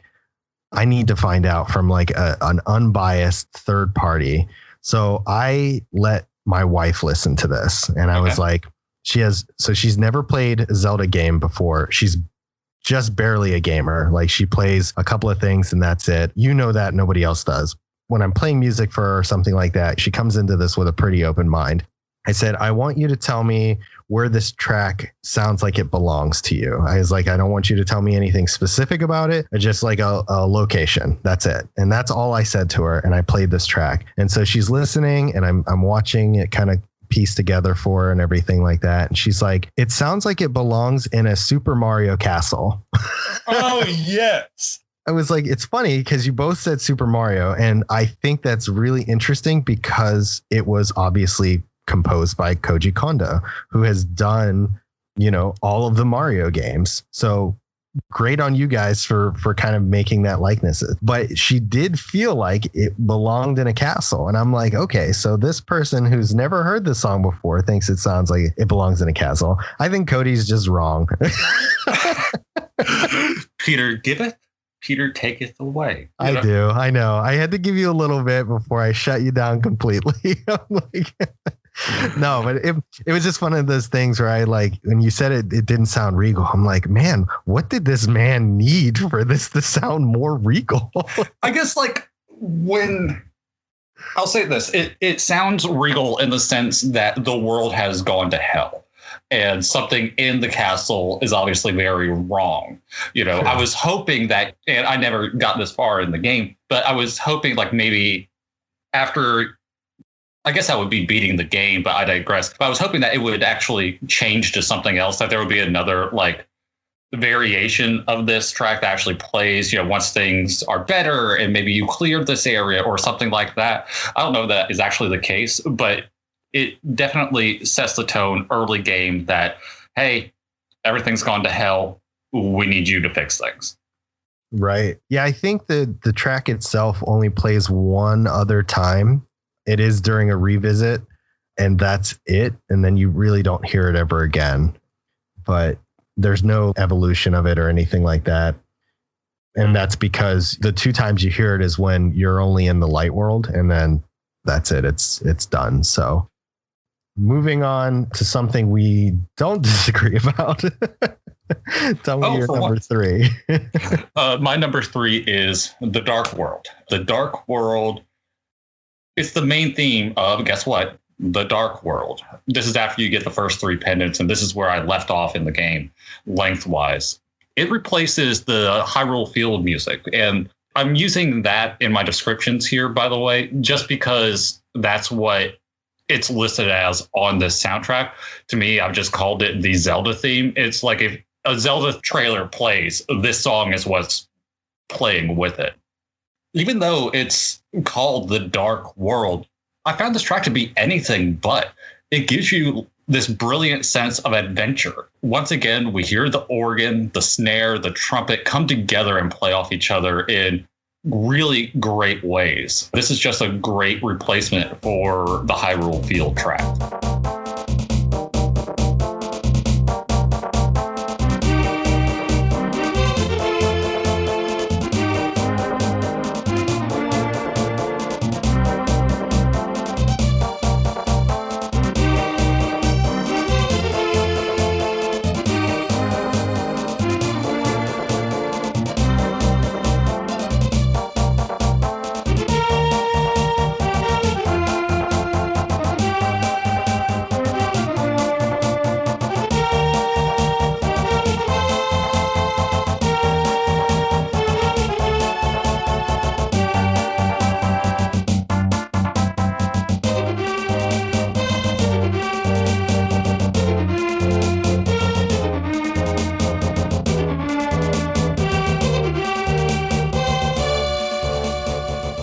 I need to find out from like an unbiased third party. So I let my wife listen to this and I was like, she's never played a Zelda game before. She's just barely a gamer. Like she plays a couple of things and that's it. You know that nobody else does. When I'm playing music for her or something like that, she comes into this with a pretty open mind. I said, I want you to tell me where this track sounds like it belongs to you. I was like, I don't want you to tell me anything specific about it. Just like a location. That's it. And that's all I said to her. And I played this track. And so she's listening and I'm watching it kind of piece together for her and everything like that. And she's like, it sounds like it belongs in a Super Mario castle. Oh, yes. I was like, it's funny because you both said Super Mario. And I think that's really interesting because it was obviously composed by Koji Kondo, who has done, all of the Mario games. So great on you guys for kind of making that likeness. But she did feel like it belonged in a castle. And I'm like, okay, so this person who's never heard the song before thinks it sounds like it belongs in a castle. I think Cody's just wrong. Peter giveth, Peter taketh away. I do. I know. I had to give you a little bit before I shut you down completely. I'm like, no, but it was just one of those things where I like, when you said it didn't sound regal. I'm like, man, what did this man need for this to sound more regal? I guess like when I'll say this, it sounds regal in the sense that the world has gone to hell. And something in the castle is obviously very wrong. You know, sure. I was hoping that, and I never got this far in the game, but I was hoping like maybe after, I guess I would be beating the game, but I digress. But I was hoping that it would actually change to something else, that there would be another like variation of this track that actually plays, you know, once things are better and maybe you cleared this area or something like that. I don't know if that is actually the case, but it definitely sets the tone early game that, hey, everything's gone to hell. We need you to fix things. Right. Yeah, I think the track itself only plays one other time. It is during a revisit, and that's it. And then you really don't hear it ever again. But there's no evolution of it or anything like that. And that's because the two times you hear it is when you're only in the light world, and then that's it. It's done. So moving on to something we don't disagree about. Tell me your number three. My number three is The Dark World. The Dark World is the main theme of, guess what? The Dark World. This is after you get the first three pendants, and this is where I left off in the game lengthwise. It replaces the Hyrule Field music, and I'm using that in my descriptions here, by the way, just because that's what it's listed as on this soundtrack. To me, I've just called it the Zelda theme. It's like if a Zelda trailer plays, this song is what's playing with it. Even though it's called The Dark World, I found this track to be anything but. It gives you this brilliant sense of adventure. Once again, we hear the organ, the snare, the trumpet come together and play off each other in really great ways. This is just a great replacement for the Hyrule Field track.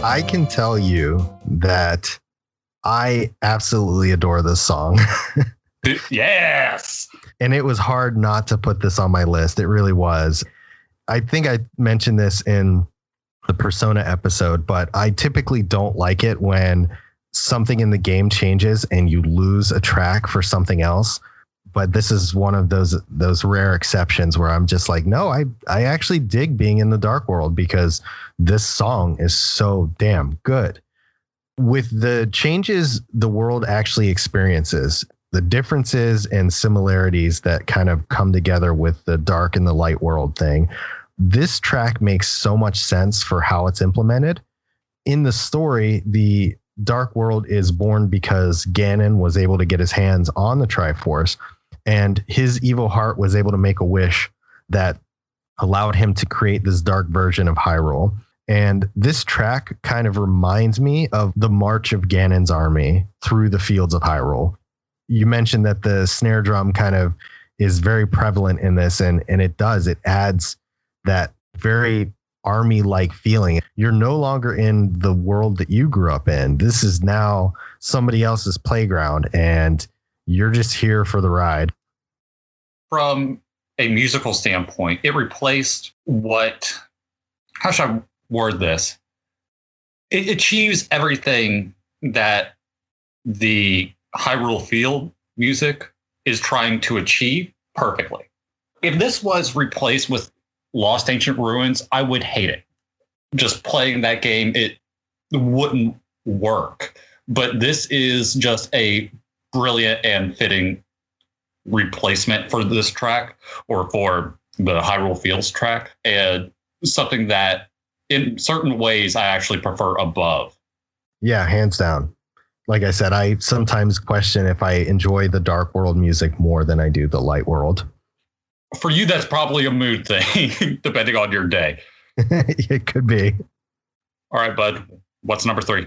I can tell you that I absolutely adore this song. Yes. And it was hard not to put this on my list. It really was. I think I mentioned this in the Persona episode, but I typically don't like it when something in the game changes and you lose a track for something else. But this is one of those rare exceptions where I'm just like, no, I actually dig being in the Dark World because this song is so damn good. With the changes the world actually experiences, the differences and similarities that kind of come together with the dark and the light world thing, this track makes so much sense for how it's implemented. In the story, the Dark World is born because Ganon was able to get his hands on the Triforce, and his evil heart was able to make a wish that allowed him to create this dark version of Hyrule. And this track kind of reminds me of the march of Ganon's army through the fields of Hyrule. You mentioned that the snare drum kind of is very prevalent in this, and it does. It adds that very army-like feeling. You're no longer in the world that you grew up in. This is now somebody else's playground, and you're just here for the ride. From a musical standpoint, it replaced how should I word this? It achieves everything that the Hyrule Field music is trying to achieve perfectly. If this was replaced with Lost Ancient Ruins, I would hate it. Just playing that game, it wouldn't work. But this is just a brilliant and fitting replacement for this track, or for the Hyrule Fields track, and something that in certain ways I actually prefer above. Yeah, hands down. Like I said, I sometimes question if I enjoy the Dark World music more than I do the Light World. For you, that's probably a mood thing, depending on your day. It could be. All right, bud. What's number 3?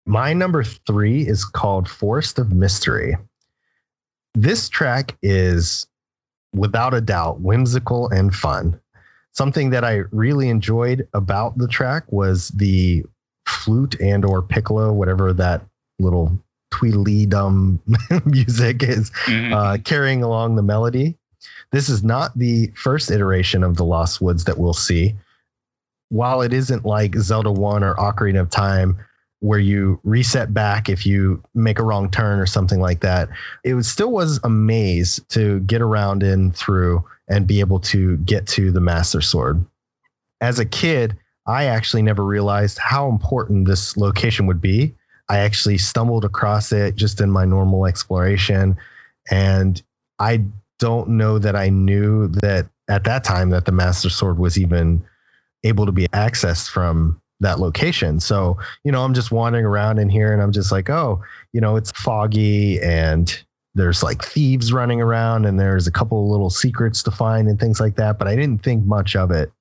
My number 3 is called Forest of Mystery. This track is, without a doubt, whimsical and fun. Something that I really enjoyed about the track was the flute and or piccolo, whatever that little tweedledee-dum music is, carrying along the melody. This is not the first iteration of the Lost Woods that we'll see. While it isn't like Zelda 1 or Ocarina of Time, where you reset back if you make a wrong turn or something like that, still was a maze to get around in through and be able to get to the Master Sword. As a kid, I actually never realized how important this location would be. I actually stumbled across it just in my normal exploration, and I don't know that I knew that at that time that the Master Sword was even able to be accessed from that location. So, I'm just wandering around in here and I'm just like, oh, it's foggy and there's like thieves running around and there's a couple of little secrets to find and things like that. But I didn't think much of it.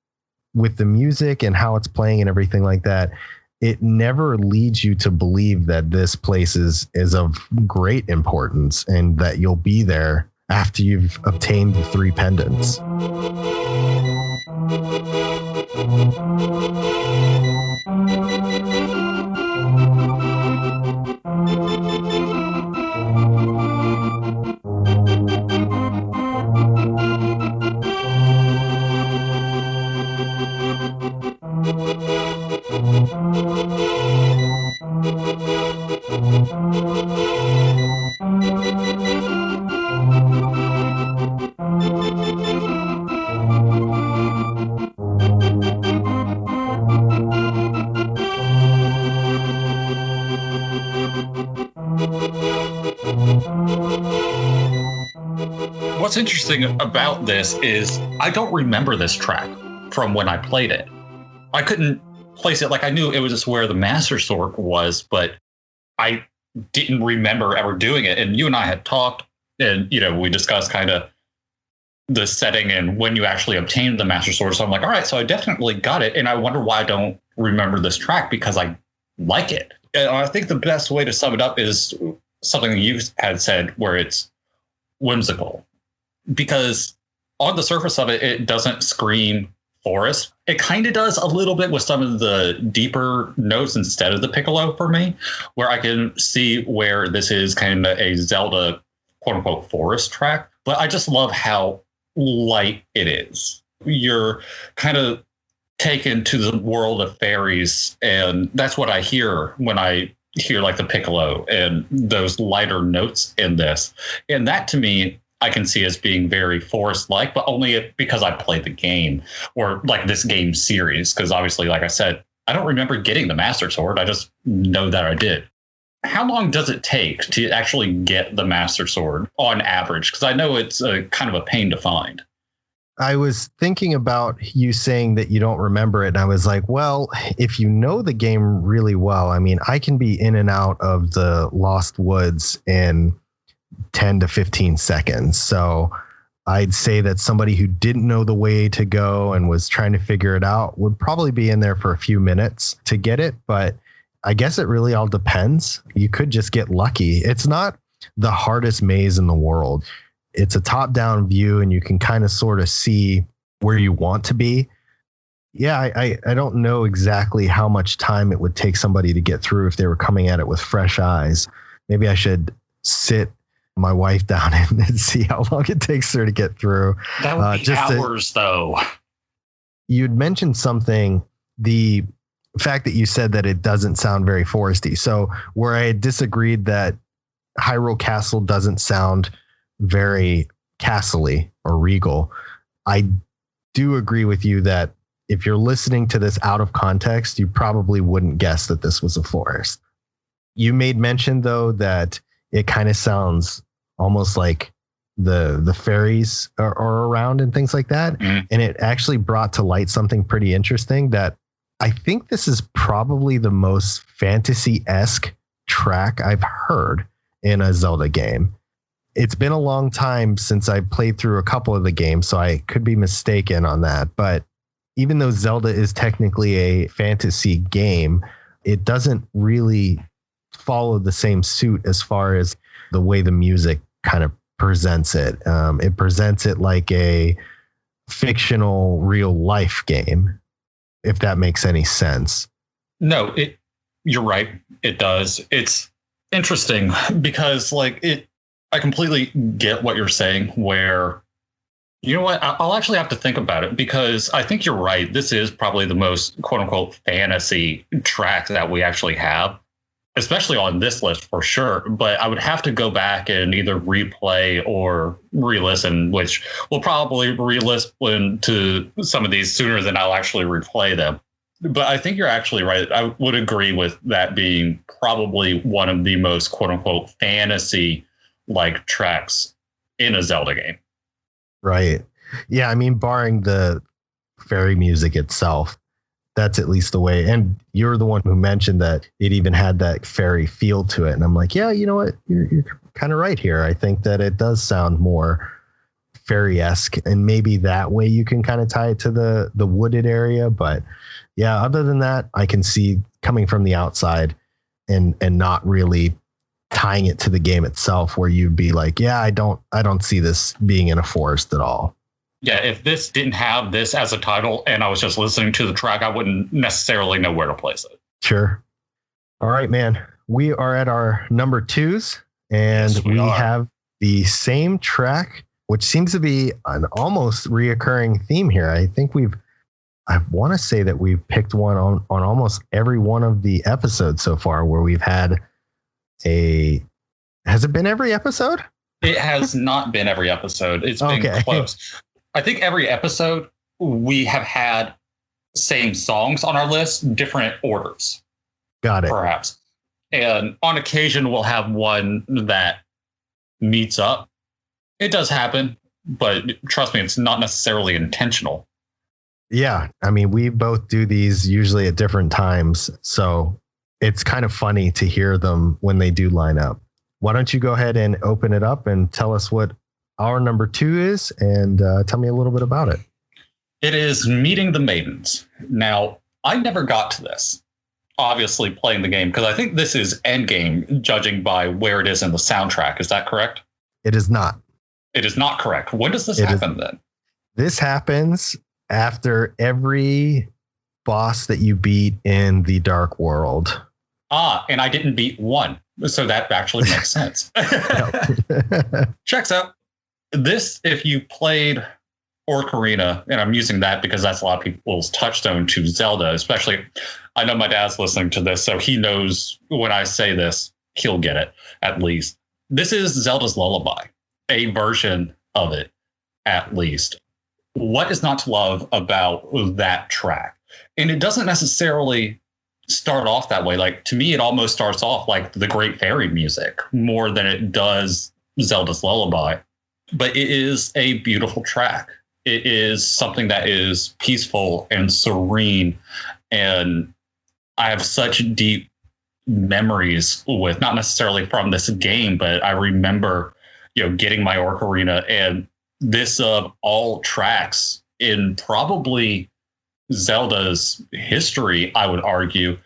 With the music and how it's playing and everything like that, it never leads you to believe that this place is of great importance and that you'll be there after you've obtained the 3 pendants. What's interesting about this is I don't remember this track from when I played it. I couldn't place it. Like, I knew it was just where the Master Sword was, but I didn't remember ever doing it. And you and I had talked, and we discussed kind of the setting and when you actually obtained the Master Sword. So I'm like, all right, so I definitely got it. And I wonder why I don't remember this track, because I like it. And I think the best way to sum it up is something you had said, where it's whimsical. Because on the surface of it, it doesn't scream forest. It kind of does a little bit with some of the deeper notes instead of the piccolo for me, where I can see where this is kind of a Zelda quote unquote forest track. But I just love how light it is. You're kind of taken to the world of fairies, and that's what I hear when I hear like the piccolo and those lighter notes in this. And that to me, I can see as being very forest-like, but only because I played the game, or like this game series. Because obviously, like I said, I don't remember getting the Master Sword. I just know that I did. How long does it take to actually get the Master Sword on average? Because I know it's kind of a pain to find. I was thinking about you saying that you don't remember it. And I was like, well, if you know the game really well, I mean, I can be in and out of the Lost Woods in 10 to 15 seconds. So I'd say that somebody who didn't know the way to go and was trying to figure it out would probably be in there for a few minutes to get it. But I guess it really all depends. You could just get lucky. It's not the hardest maze in the world. It's a top-down view, and you can kind of sort of see where you want to be. Yeah, I don't know exactly how much time it would take somebody to get through if they were coming at it with fresh eyes. Maybe I should sit my wife down and see how long it takes her to get through. That would be hours, though. You'd mentioned something, the fact that you said that it doesn't sound very foresty. So where I had disagreed that Hyrule Castle doesn't sound very castle-y or regal, I do agree with you that if you're listening to this out of context, you probably wouldn't guess that this was a forest. You made mention, though, that it kind of sounds almost like the fairies are around and things like that. Mm. And it actually brought to light something pretty interesting, that I think this is probably the most fantasy-esque track I've heard in a Zelda game. It's been a long time since I played through a couple of the games, so I could be mistaken on that. But even though Zelda is technically a fantasy game, it doesn't really follow the same suit as far as the way the music kind of presents it. It presents it like a fictional real life game, if that makes any sense. No, you're right. It does. It's interesting because I completely get what you're saying, where, you know what, I'll actually have to think about it, because I think you're right. This is probably the most quote unquote fantasy track that we actually have, especially on this list for sure. But I would have to go back and either replay or re-listen, which we'll probably re-listen to some of these sooner than I'll actually replay them. But I think you're actually right. I would agree with that being probably one of the most quote unquote fantasy like tracks in a Zelda game. Right. Yeah. I mean, barring the fairy music itself, that's at least the way. And you're the one who mentioned that it even had that fairy feel to it. And I'm like, yeah, you know what? You're kind of right here. I think that it does sound more fairy-esque, and maybe that way you can kind of tie it to the wooded area. But yeah, other than that, I can see coming from the outside and not really tying it to the game itself, where you'd be like, yeah, I don't see this being in a forest at all. Yeah, if this didn't have this as a title and I was just listening to the track, I wouldn't necessarily know where to place it. Sure. All right, man. We are at our number twos, and Yes, we have the same track, which seems to be an almost reoccurring theme here. I think I want to say that we've picked one on almost every one of the episodes so far, where we've had has it been every episode? It has not been every episode. It's been close. I think every episode we have had same songs on our list, different orders. Got it. Perhaps. And on occasion we'll have one that meets up. It does happen, but trust me, it's not necessarily intentional. Yeah. I mean, we both do these usually at different times, so it's kind of funny to hear them when they do line up. Why don't you go ahead and open it up and tell us what our number two is, and tell me a little bit about it. It is Meeting the Maidens. Now, I never got to this, obviously playing the game, because I think this is endgame, judging by where it is in the soundtrack. Is that correct? It is not. It is not correct. When does this happen then? This happens after every boss that you beat in the Dark World. And I didn't beat one, so that actually makes sense. Checks out. This, if you played Ocarina, and I'm using that because that's a lot of people's touchstone to Zelda, especially, I know my dad's listening to this, so he knows when I say this, he'll get it, at least. This is Zelda's Lullaby, a version of it, at least. What is not to love about that track? And it doesn't necessarily start off that way. Like, to me, it almost starts off like the Great Fairy music more than it does Zelda's Lullaby. But it is a beautiful track. It is something that is peaceful and serene. And I have such deep memories with, not necessarily from this game, but I remember, getting my Ocarina, and this all tracks in probably Zelda's history, I would argue,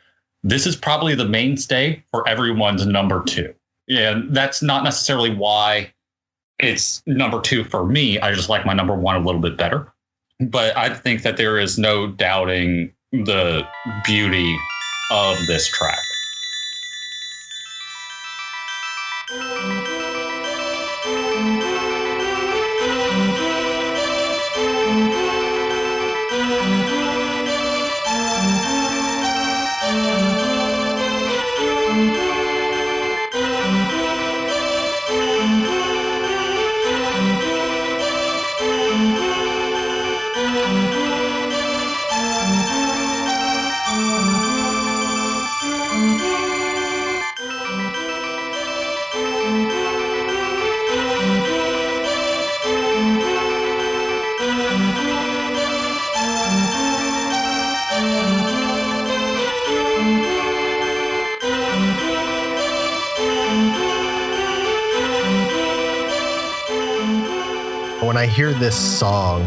this is probably the mainstay for everyone's number two. And that's not necessarily why it's number two for me. I just like my number one a little bit better. But I think that there is no doubting the beauty of this track. I hear this song,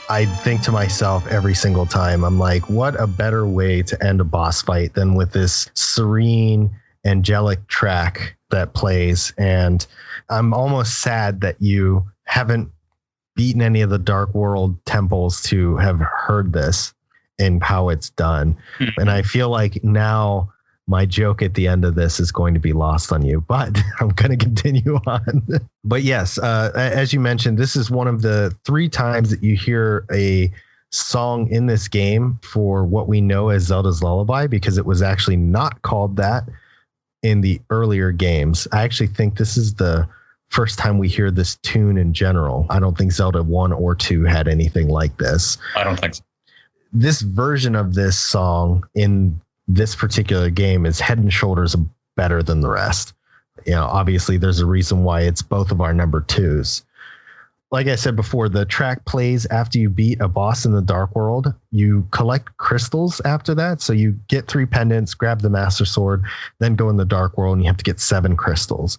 I think to myself every single time, I'm like, what a better way to end a boss fight than with this serene, angelic track that plays. And I'm almost sad that you haven't beaten any of the Dark World temples to have heard this and how it's done. Mm-hmm. And I feel like now my joke at the end of this is going to be lost on you, but I'm going to continue on. But yes, as you mentioned, this is one of the 3 times that you hear a song in this game for what we know as Zelda's Lullaby, because it was actually not called that in the earlier games. I actually think this is the first time we hear this tune in general. I don't think Zelda 1 or 2 had anything like this. I don't think so. This version of this song in this particular game is head and shoulders better than the rest. You know, obviously there's a reason why it's both of our number 2s. Like I said before, the track plays after you beat a boss in the Dark World. You collect crystals after that. So you get 3 pendants, grab the Master Sword, then go in the Dark World and you have to get 7 crystals.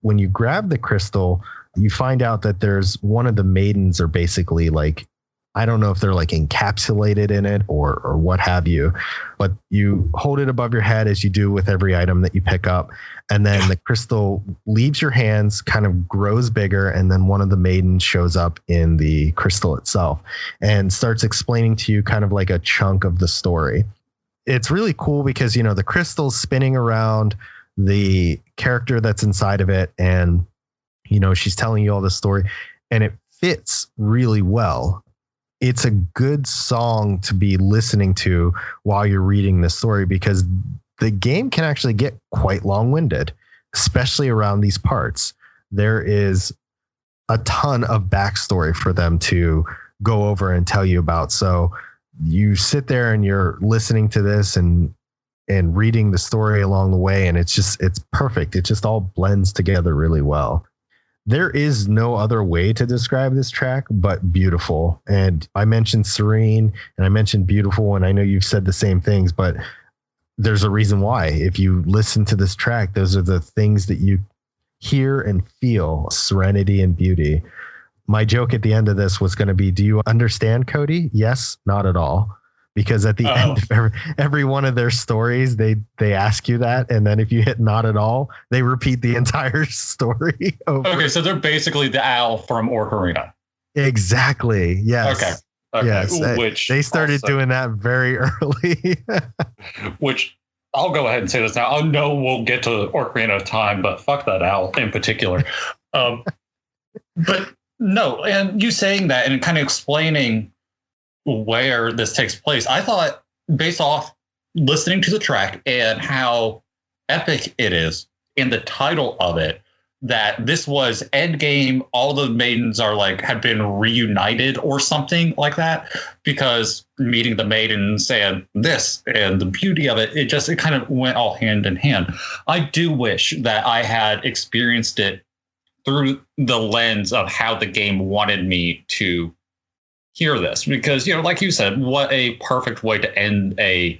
When you grab the crystal, you find out that there's one of the maidens are basically like, I don't know if they're like encapsulated in it or what have you, but you hold it above your head as you do with every item that you pick up. And then the crystal leaves your hands, kind of grows bigger. And then one of the maidens shows up in the crystal itself and starts explaining to you kind of like a chunk of the story. It's really cool because, you know, the crystal's spinning around the character that's inside of it. And, you know, she's telling you all the story and it fits really well. It's a good song to be listening to while you're reading the story because the game can actually get quite long-winded, especially around these parts. There is a ton of backstory for them to go over and tell you about. So you sit there and you're listening to this and reading the story along the way, and it's perfect. It just all blends together really well. There is no other way to describe this track but beautiful. And I mentioned serene and I mentioned beautiful, and I know you've said the same things, but there's a reason why. If you listen to this track, those are the things that you hear and feel: serenity and beauty. My joke at the end of this was going to be, do you understand, Cody? Yes, not at all. Because at the end of every one of their stories, they ask you that. And then if you hit not at all, they repeat the entire story over. Okay, so they're basically the owl from Ocarina. Exactly. Yes. Okay. Yes. Which they started doing that very early. Which I'll go ahead and say this now. I know we'll get to Ocarina of Time, but fuck that owl in particular. But no, and you saying that and kind of explaining where this takes place, I thought, based off listening to the track and how epic it is in the title of it, that this was Endgame. All the maidens are like had been reunited or something like that, because meeting the maidens and this and the beauty of it, it kind of went all hand in hand. I do wish that I had experienced it through the lens of how the game wanted me to hear this, because, you know, like you said, what a perfect way to end a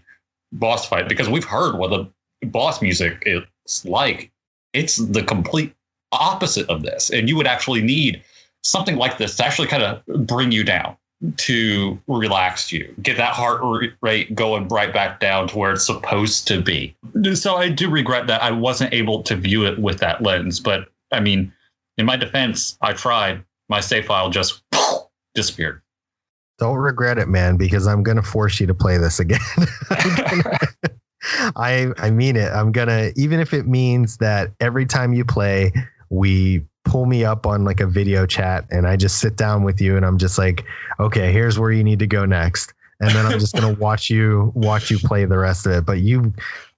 boss fight, because we've heard what the boss music is like. It's the complete opposite of this, and you would actually need something like this to actually kind of bring you down, to relax you, get that heart rate going right back down to where it's supposed to be. So I do regret that I wasn't able to view it with that lens, but I mean, in my defense, I tried. My save file just disappeared. Don't regret it, man, because I'm going to force you to play this again. I mean it. I'm going to, even if it means that every time you play, we pull me up on like a video chat and I just sit down with you and I'm just like, okay, here's where you need to go next. And then I'm just going to watch you play the rest of it. But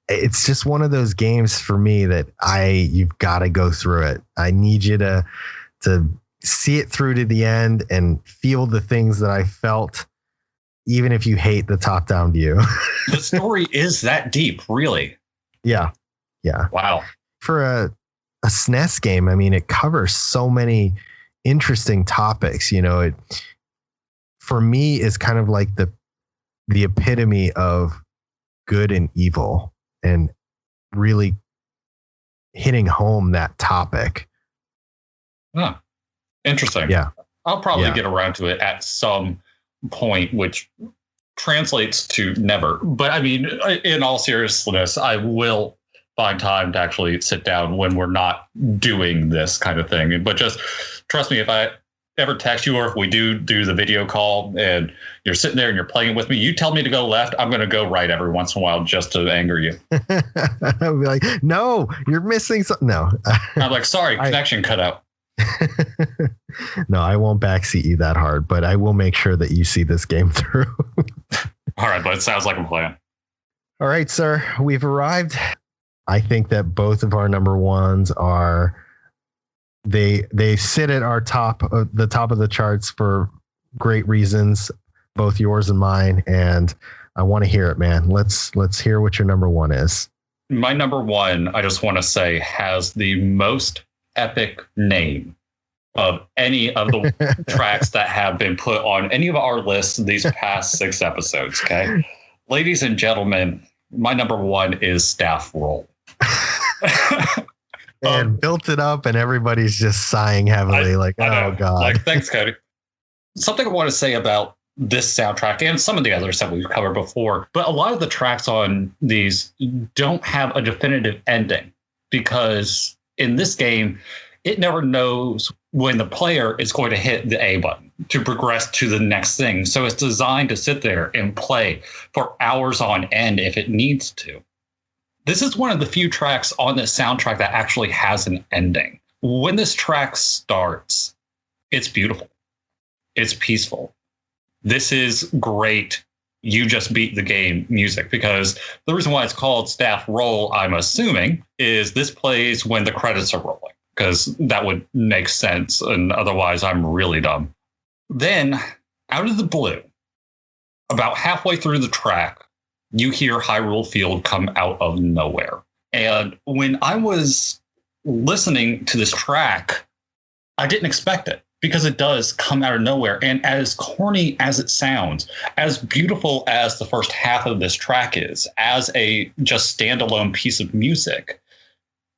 it's just one of those games for me that you've got to go through it. I need you to see it through to the end and feel the things that I felt, even if you hate the top-down view. The story is that deep, really. Yeah. Wow. For a SNES game, I mean, it covers so many interesting topics. You know, it for me is kind of like the epitome of good and evil, and really hitting home that topic. Huh. Interesting. Yeah. I'll probably get around to it at some point, which translates to never. But I mean, in all seriousness, I will find time to actually sit down when we're not doing this kind of thing. But just trust me, if I ever text you or if we do the video call and you're sitting there and you're playing with me, you tell me to go left, I'm going to go right every once in a while just to anger you. I'll be like, no, you're missing something. No. I'm like, sorry, connection cut out. No, I won't backseat you that hard, but I will make sure that you see this game through. All right, but it sounds like a plan. All right, sir, we've arrived. I think that both of our number ones are they sit at our top of the charts for great reasons, both yours and mine, and I want to hear it, man. Let's hear what your number one is. My number one, I just want to say, has the most epic name of any of the tracks that have been put on any of our lists these past 6 episodes. Okay, ladies and gentlemen, my number one is Staff Roll. And built it up, and everybody's just sighing heavily, oh god. Like, thanks, Cody. Something I want to say about this soundtrack and some of the others that we've covered before, but a lot of the tracks on these don't have a definitive ending, because in this game, it never knows when the player is going to hit the A button to progress to the next thing. So it's designed to sit there and play for hours on end if it needs to. This is one of the few tracks on this soundtrack that actually has an ending. When this track starts, it's beautiful. It's peaceful. This is great. You just beat the game music, because the reason why it's called Staff Roll, I'm assuming, is this plays when the credits are rolling, because that would make sense. And otherwise, I'm really dumb. Then, out of the blue, about halfway through the track, you hear Hyrule Field come out of nowhere. And when I was listening to this track, I didn't expect it, because it does come out of nowhere. And as corny as it sounds, as beautiful as the first half of this track is, as a just standalone piece of music,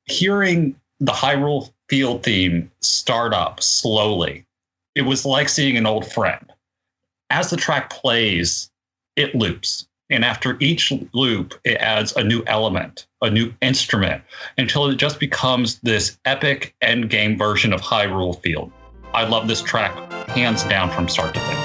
hearing the Hyrule Field theme start up slowly, it was like seeing an old friend. As the track plays, it loops. And after each loop, it adds a new element, a new instrument, until it just becomes this epic endgame version of Hyrule Field. I love this track, hands down, from start to finish.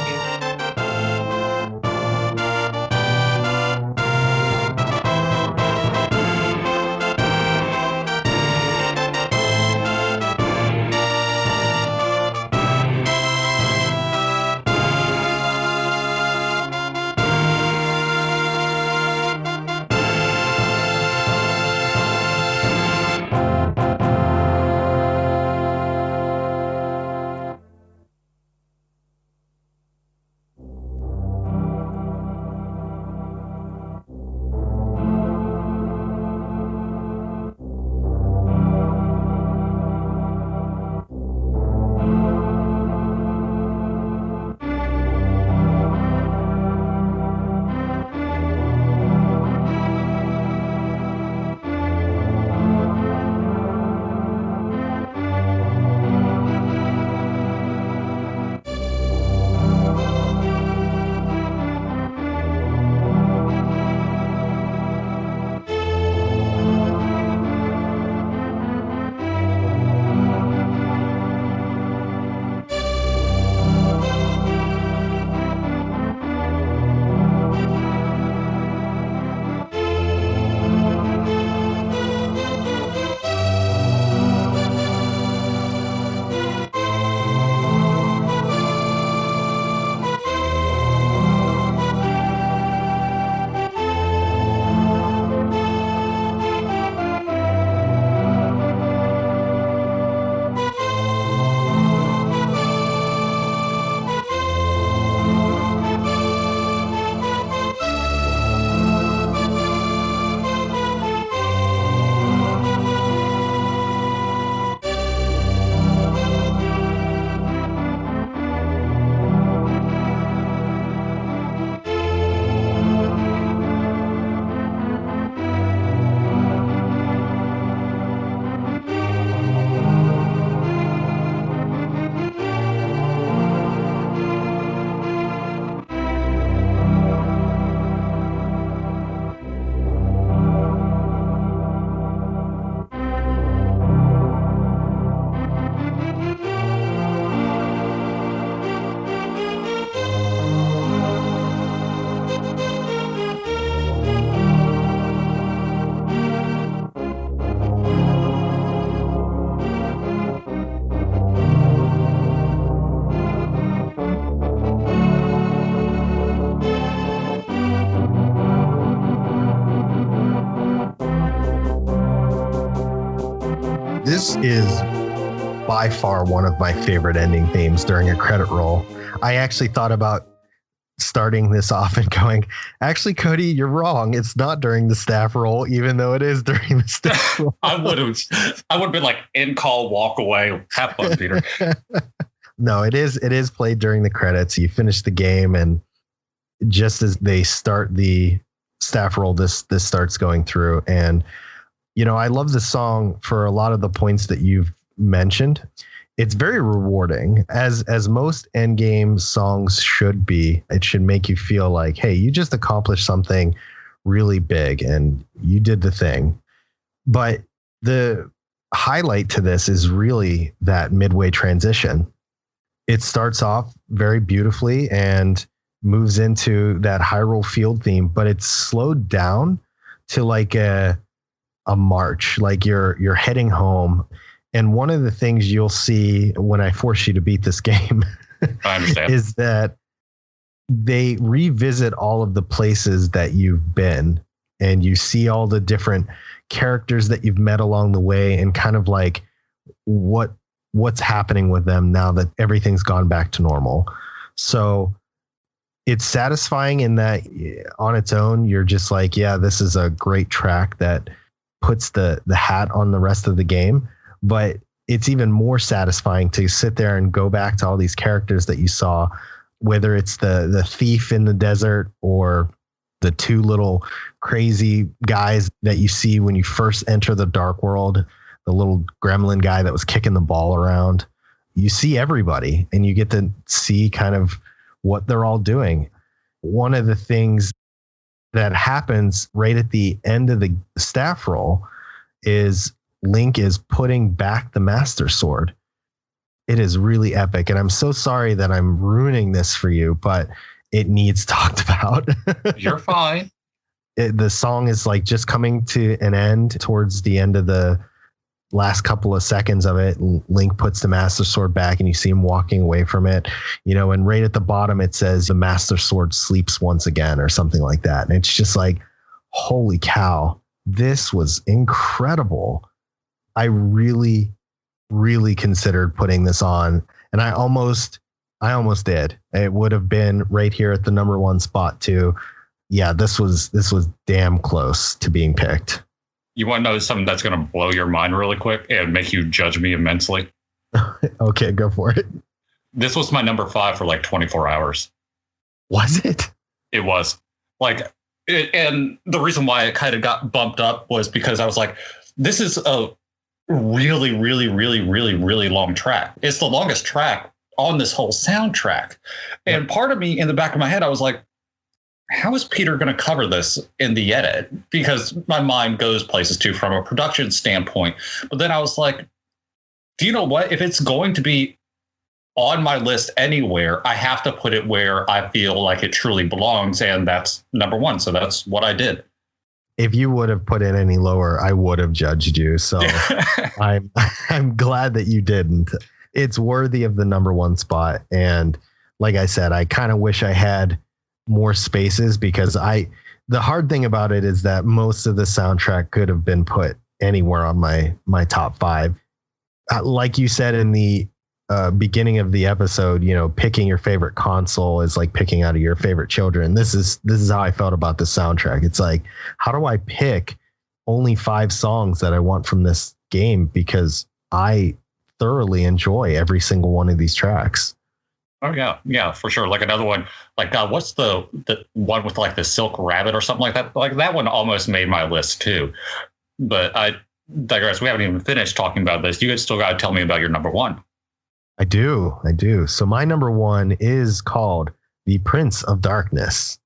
This is by far one of my favorite ending themes during a credit roll. I actually thought about starting this off and going, actually, Cody, you're wrong. It's not during the staff roll, even though it is during the staff roll. I would have been like, in call, walk away, have fun, Peter. No, it is played during the credits. You finish the game, and just as they start the staff roll, this starts going through. And I love the song for a lot of the points that you've mentioned. It's very rewarding, as most endgame songs should be. It should make you feel like, hey, you just accomplished something really big and you did the thing. But the highlight to this is really that midway transition. It starts off very beautifully and moves into that Hyrule Field theme, but it's slowed down to like a march, like you're heading home. And one of the things you'll see when I force you to beat this game I understand. is that they revisit all of the places that you've been, and you see all the different characters that you've met along the way, and kind of like what's happening with them now that everything's gone back to normal. So it's satisfying in that on its own, you're just like, yeah, this is a great track that puts the hat on the rest of the game. But it's even more satisfying to sit there and go back to all these characters that you saw, whether it's the thief in the desert or the two little crazy guys that you see when you first enter the dark world, the little gremlin guy that was kicking the ball around. You see everybody, and you get to see kind of what they're all doing. One of the things that happens right at the end of the staff roll is Link is putting back the Master Sword. It is really epic. And I'm so sorry that I'm ruining this for you, but it needs talked about. You're fine. The song is like just coming to an end towards the end of the last couple of seconds of it. Link puts the Master Sword back, and you see him walking away from it, and right at the bottom, it says the Master Sword sleeps once again or something like that. And it's just like, holy cow, this was incredible. I really, really considered putting this on, and I almost did. It would have been right here at the number one spot too. Yeah, this was damn close to being picked. You want to know something that's going to blow your mind really quick and make you judge me immensely? Okay, go for it. This was my number 5 for like 24 hours. Was it? It was and the reason why it kind of got bumped up was because I was like, this is a really, really, really, really, really long track. It's the longest track on this whole soundtrack. And part of me in the back of my head, I was like, how is Peter going to cover this in the edit? Because my mind goes places too from a production standpoint. But then I was like, do you know what? If it's going to be on my list anywhere, I have to put it where I feel like it truly belongs. And that's number 1. So that's what I did. If you would have put it any lower, I would have judged you. So I'm glad that you didn't. It's worthy of the number 1 spot. And like I said, I kind of wish I had more spaces, because the hard thing about it is that most of the soundtrack could have been put anywhere on my top 5. Like you said in the beginning of the episode, picking your favorite console is like picking out of your favorite children. This is how I felt about the soundtrack. It's like, how do I pick only 5 songs that I want from this game? Because I thoroughly enjoy every single one of these tracks. Oh yeah, for sure. Like another one, like what's the one with like the Silk Rabbit or something like that? Like that one almost made my list too. But I digress. We haven't even finished talking about this. You still got to tell me about your number 1. I do. So my number 1 is called The Prince of Darkness.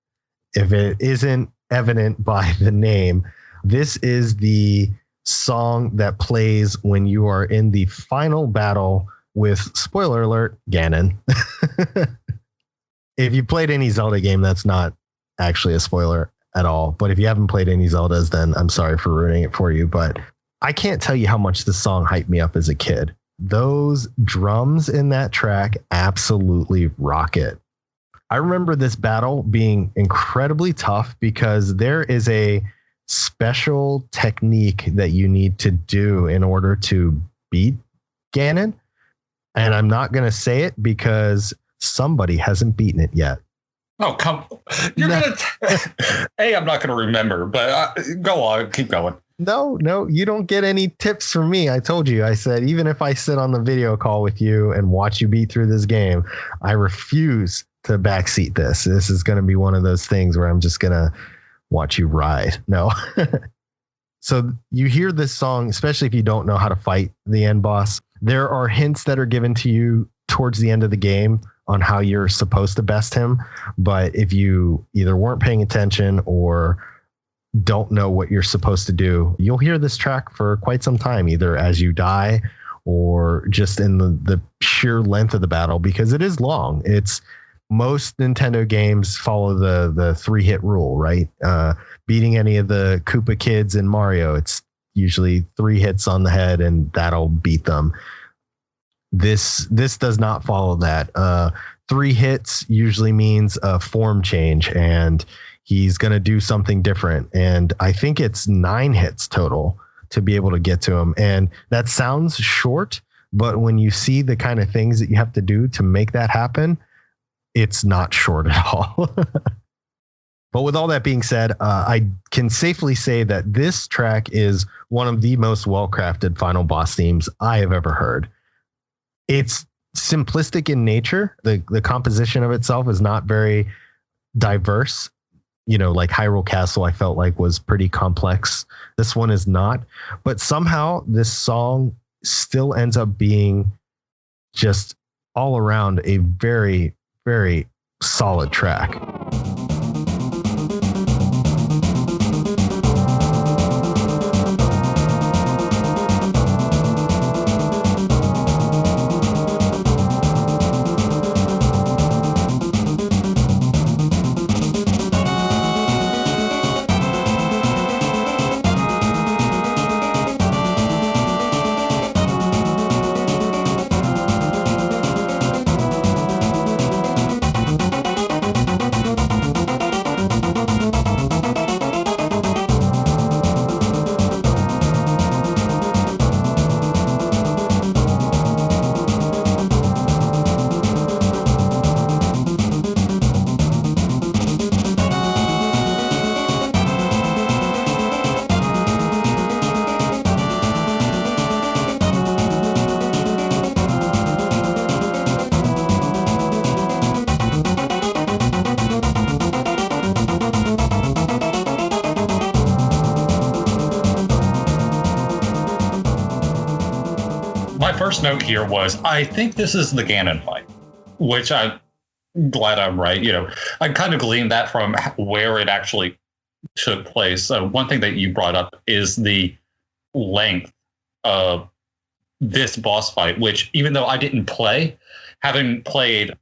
If it isn't evident by the name, this is the song that plays when you are in the final battle with, spoiler alert, Ganon. If you played any Zelda game, that's not actually a spoiler at all. But if you haven't played any Zeldas, then I'm sorry for ruining it for you. But I can't tell you how much this song hyped me up as a kid. Those drums in that track absolutely rock it. I remember this battle being incredibly tough because there is a special technique that you need to do in order to beat Ganon. And I'm not going to say it because somebody hasn't beaten it yet. Oh, come. You're going to. I'm not going to remember, but go on. Keep going. No, you don't get any tips from me. I told you, I said, even if I sit on the video call with you and watch you beat through this game, I refuse to backseat this. This is going to be one of those things where I'm just going to watch you ride. No. So you hear this song, especially if you don't know how to fight the end boss. There are hints that are given to you towards the end of the game on how you're supposed to best him. But if you either weren't paying attention or don't know what you're supposed to do, you'll hear this track for quite some time, either as you die or just in the sheer length of the battle, because it is long. It's most Nintendo games follow the 3-hit rule, right? Beating any of the Koopa kids in Mario, it's usually 3 hits on the head and that'll beat them. This does not follow that. 3 hits usually means a form change and he's going to do something different. And I think it's 9 hits total to be able to get to him. And that sounds short, but when you see the kind of things that you have to do to make that happen, it's not short at all. But with all that being said, I can safely say that this track is one of the most well-crafted final boss themes I have ever heard. It's simplistic in nature. The composition of itself is not very diverse. You know, like Hyrule Castle, I felt like was pretty complex. This one is not. But somehow this song still ends up being just all around a very, very solid track. First note here was, I think this is the Ganon fight, which I'm glad I'm right. You know, I kind of gleaned that from where it actually took place. One thing that you brought up is the length of this boss fight, which even though I didn't play, having played,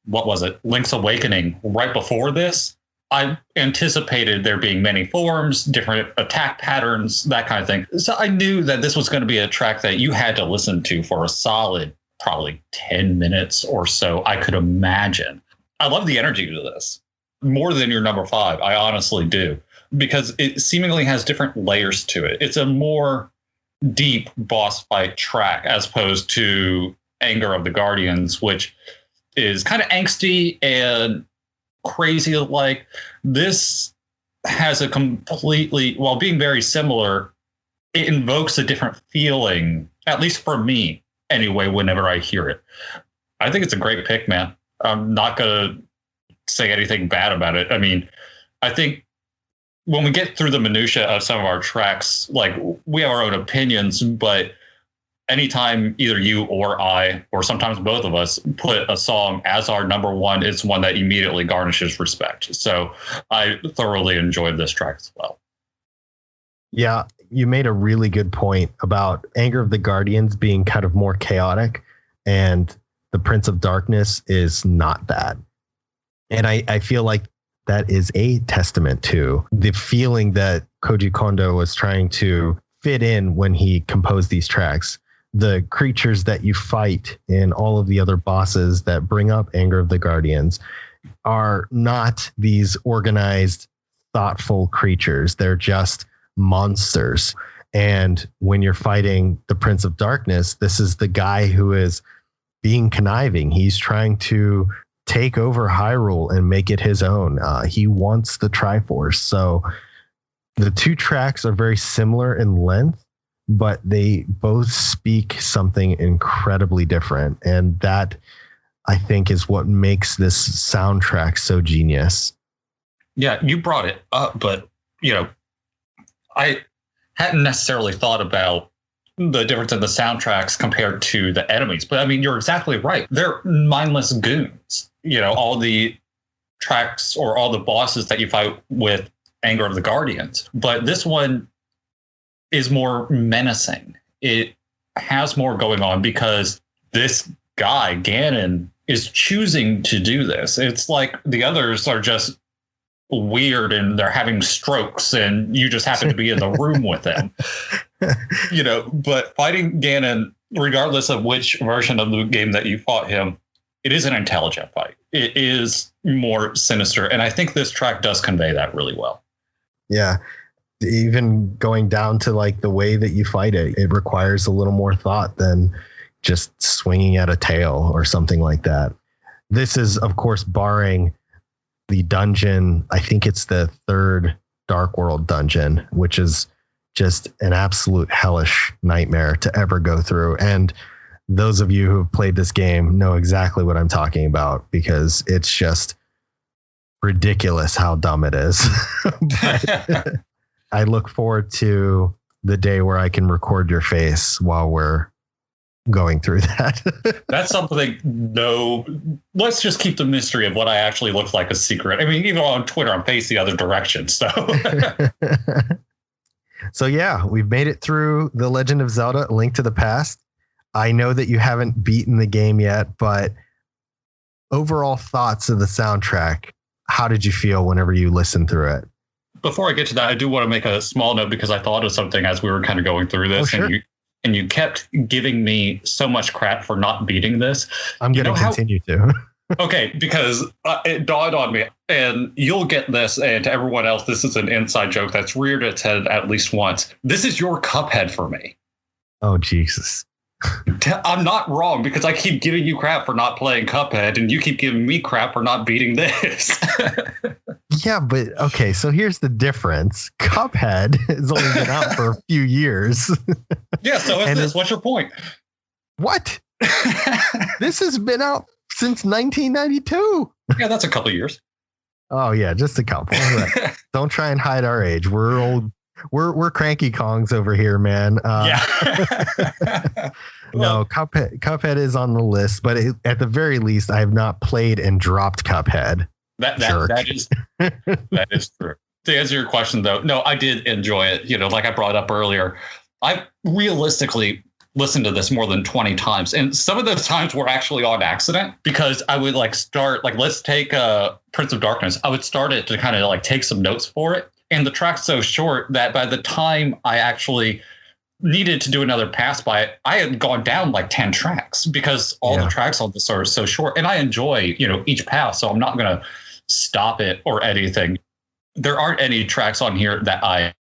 what was it, Link's Awakening right before this, I anticipated there being many forms, different attack patterns, that kind of thing. So I knew that this was going to be a track that you had to listen to for a solid, probably 10 minutes or so, I could imagine. I love the energy to this more than your number 5. I honestly do, because it seemingly has different layers to it. It's a more deep boss fight track as opposed to Anger of the Guardians, which is kind of angsty and crazy. Like, this has a completely, while being very similar, it invokes a different feeling, at least for me anyway, whenever I hear it. I think it's a great pick, man. I'm not gonna say anything bad about it. I mean, I think when we get through the minutia of some of our tracks, like, we have our own opinions, but anytime either you or I, or sometimes both of us, put a song as our number 1, it's one that immediately garnishes respect. So I thoroughly enjoyed this track as well. Yeah, you made a really good point about Anger of the Guardians being kind of more chaotic, and the Prince of Darkness is not that. And I feel like that is a testament to the feeling that Koji Kondo was trying to fit in when he composed these tracks. The creatures that you fight in all of the other bosses that bring up Anger of the Guardians are not these organized, thoughtful creatures. They're just monsters. And when you're fighting the Prince of Darkness, this is the guy who is being conniving. He's trying to take over Hyrule and make it his own. He wants the Triforce. So the two tracks are very similar in length, but they both speak something incredibly different. And that, I think, is what makes this soundtrack so genius. Yeah, you brought it up, but, I hadn't necessarily thought about the difference in the soundtracks compared to the enemies. But I mean, you're exactly right. They're mindless goons. All the tracks or all the bosses that you fight with Anger of the Guardians. But this one is more menacing. It has more going on because this guy, Ganon, is choosing to do this. It's like the others are just weird and they're having strokes and you just happen to be in the room with them. But fighting Ganon, regardless of which version of the game that you fought him, it is an intelligent fight. It is more sinister. And I think this track does convey that really well. Yeah. Even going down to like the way that you fight it, it requires a little more thought than just swinging at a tail or something like that. This is, of course, barring the dungeon. I think it's the third Dark World dungeon, which is just an absolute hellish nightmare to ever go through. And those of you who have played this game know exactly what I'm talking about, because it's just ridiculous how dumb it is. But I look forward to the day where I can record your face while we're going through that. That's something. No, let's just keep the mystery of what I actually look like a secret. I mean, even on Twitter, I'm faced the other direction. So, so yeah, we've made it through The Legend of Zelda: A Link to the Past. I know that you haven't beaten the game yet, but overall thoughts of the soundtrack, how did you feel whenever you listened through it? Before I get to that, I do want to make a small note because I thought of something as we were kind of going through this. Oh, sure. And you kept giving me so much crap for not beating this. I'm going to continue to. Okay, because it dawned on me, and you'll get this, and to everyone else, this is an inside joke that's reared its head at least once. This is your Cuphead for me. Oh, Jesus. I'm not wrong, because I keep giving you crap for not playing Cuphead, and you keep giving me crap for not beating this. Yeah, but okay, so here's the difference. Cuphead has only been out for a few years. Yeah, so is this. What's your point? What? This has been out since 1992. Yeah, that's a couple of years. Oh, yeah, just a couple. Right. Don't try and hide our age. We're old. We're cranky Kongs over here, man. Yeah. No, Cuphead is on the list, but at the very least, I have not played and dropped Cuphead. That is true. To answer your question, though, no, I did enjoy it. Like I brought up earlier, I realistically listened to this more than 20 times. And some of those times were actually on accident, because I would start, let's take Prince of Darkness. I would start it to kind of take some notes for it. And the track's so short that by the time I actually needed to do another pass by it, I had gone down 10 tracks, because all the tracks on this are so short. And I enjoy, each pass. So I'm not going to stop it or anything. There aren't any tracks on here that I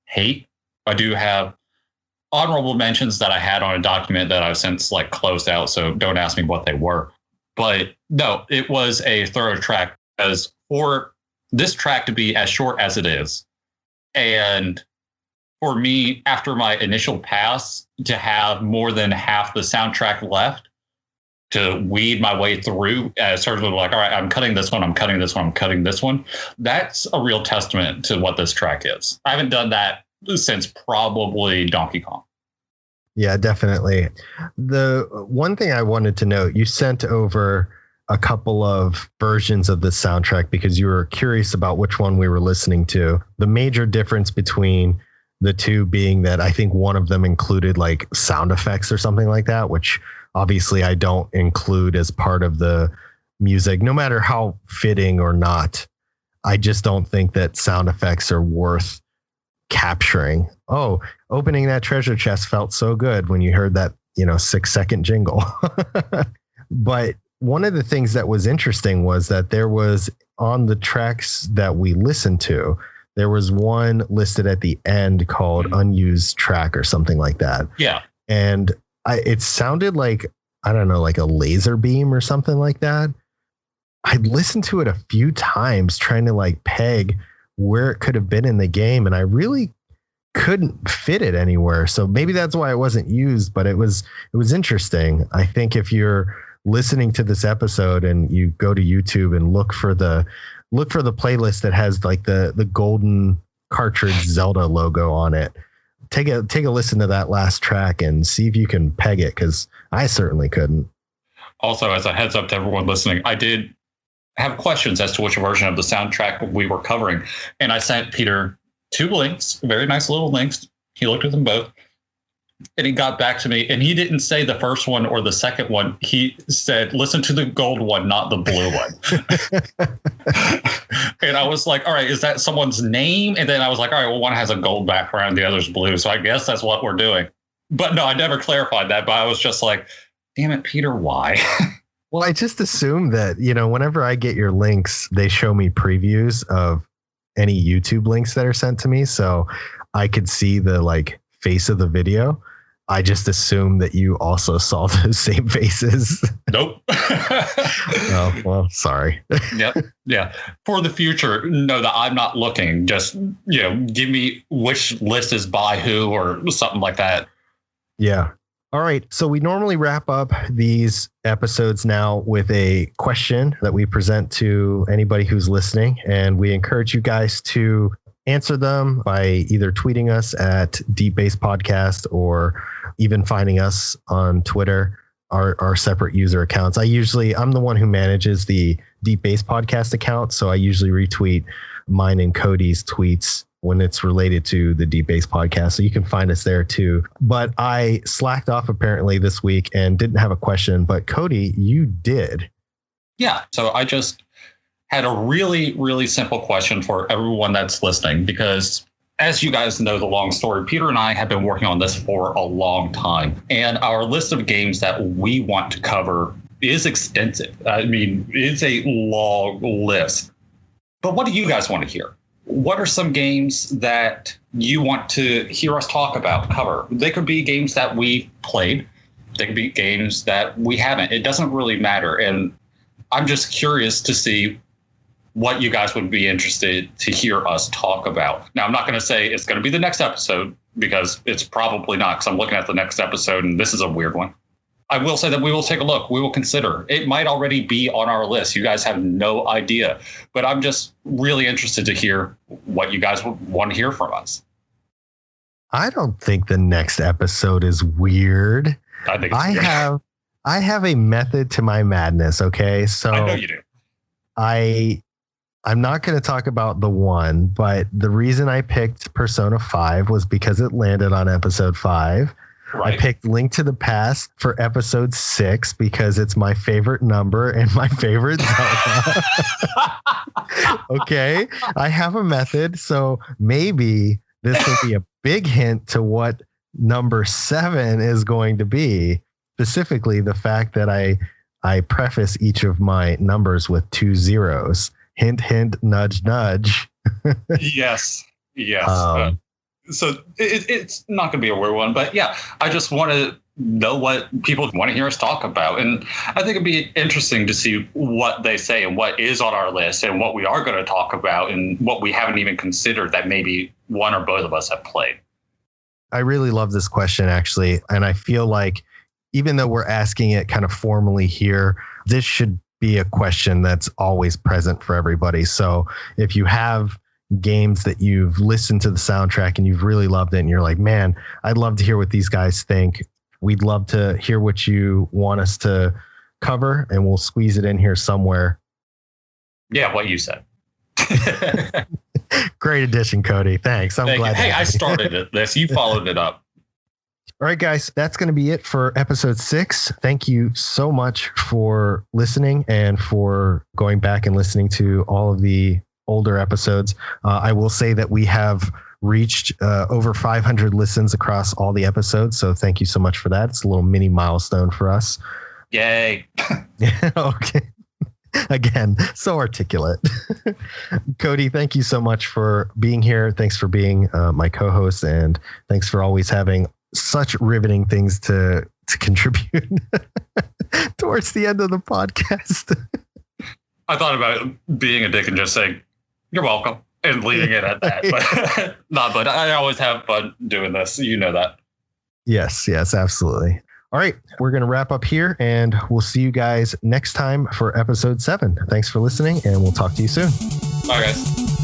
hate. I do have honorable mentions that I had on a document that I've since closed out. So don't ask me what they were. But no, it was a thorough track, as for this track to be as short as it is, and for me, after my initial pass, to have more than half the soundtrack left to weed my way through, sort of all right, I'm cutting this one, I'm cutting this one, I'm cutting this one. That's a real testament to what this track is. I haven't done that since probably Donkey Kong. Yeah, definitely. The one thing I wanted to note, you sent over a couple of versions of the soundtrack because you were curious about which one we were listening to. The major difference between the two being that I think one of them included sound effects or something like that, which obviously I don't include as part of the music, no matter how fitting or not. I just don't think that sound effects are worth capturing. Oh, opening that treasure chest felt so good when you heard that, 6-second jingle. But one of the things that was interesting was that there was, on the tracks that we listened to, there was one listed at the end called unused track or something like that. Yeah. And it sounded like, I don't know, like a laser beam or something like that. I'd listened to it a few times trying to like peg where it could have been in the game, and I really couldn't fit it anywhere. So maybe that's why it wasn't used, but it was interesting. I think if you're listening to this episode and you go to YouTube and look for the playlist that has like the golden cartridge Zelda logo on it, take a listen to that last track and see if you can peg it, because I certainly couldn't. Also, as a heads up to everyone listening, I did have questions as to which version of the soundtrack we were covering, and I sent Peter 2 links, very nice little links. He looked at them both, and he got back to me, and he didn't say the first one or the second one. He said, listen to the gold one, not the blue one. And I was like, all right, is that someone's name? And then I was like, all right, well, one has a gold background, the other's blue. So I guess that's what we're doing. But no, I never clarified that. But I was just like, damn it, Peter, why? Well, I just assume that, whenever I get your links, they show me previews of any YouTube links that are sent to me. So I could see the like face of the video. I just assume that you also saw those same faces. Nope. Oh, well, sorry. Yep. Yeah. For the future, no, that I'm not looking. Just, give me which list is by who or something like that. Yeah. All right. So we normally wrap up these episodes now with a question that we present to anybody who's listening. And we encourage you guys to answer them by either tweeting us at Deep Base Podcast or even finding us on Twitter, our separate user accounts. I'm the one who manages the Deep Base Podcast account. So I usually retweet mine and Cody's tweets when it's related to the Deep Base Podcast. So you can find us there too. But I slacked off apparently this week and didn't have a question, but Cody, you did. Yeah. So I just had a really, really simple question for everyone that's listening, because as you guys know, the long story, Peter and I have been working on this for a long time, and our list of games that we want to cover is extensive. I mean, it's a long list. But what do you guys want to hear? What are some games that you want to hear us talk about, cover? They could be games that we played. They could be games that we haven't. It doesn't really matter. And I'm just curious to see what you guys would be interested to hear us talk about. Now, I'm not going to say it's going to be the next episode, because it's probably not, because I'm looking at the next episode and this is a weird one. I will say that we will take a look. We will consider. It might already be on our list. You guys have no idea. But I'm just really interested to hear what you guys would want to hear from us. I don't think the next episode is weird. I think it's weird. I have a method to my madness, okay? So I know you do. I'm not going to talk about the one, but the reason I picked Persona 5 was because it landed on episode 5. Right. I picked Link to the Past for episode 6 because it's my favorite number and my favorite Zelda. Okay. I have a method. So maybe this will be a big hint to what number 7 is going to be. Specifically, the fact that I preface each of my numbers with 2 zeros. Hint, hint, nudge, nudge. Yes. So it's not going to be a weird one, but yeah, I just want to know what people want to hear us talk about. And I think it'd be interesting to see what they say and what is on our list and what we are going to talk about and what we haven't even considered that maybe one or both of us have played. I really love this question, actually. And I feel like even though we're asking it kind of formally here, this should be a question that's always present for everybody. So if you have games that you've listened to the soundtrack and you've really loved it and you're like, man, I'd love to hear what these guys think. We'd love to hear what you want us to cover, and we'll squeeze it in here somewhere. Yeah, what you said. Great addition, Cody. Thanks. I'm glad. Hey, I started this. You followed it up. All right, guys, that's going to be it for episode 6. Thank you so much for listening and for going back and listening to all of the older episodes. I will say that we have reached over 500 listens across all the episodes. So thank you so much for that. It's a little mini milestone for us. Yay. Okay. Again, so articulate. Cody, thank you so much for being here. Thanks for being my co-host, and thanks for always having such riveting things to contribute towards the end of the podcast. I thought about being a dick and just saying, "You're welcome," and leaving it at that. But but I always have fun doing this. You know that. Yes, absolutely. All right, we're going to wrap up here, and we'll see you guys next time for episode 7. Thanks for listening, and we'll talk to you soon. Bye, guys.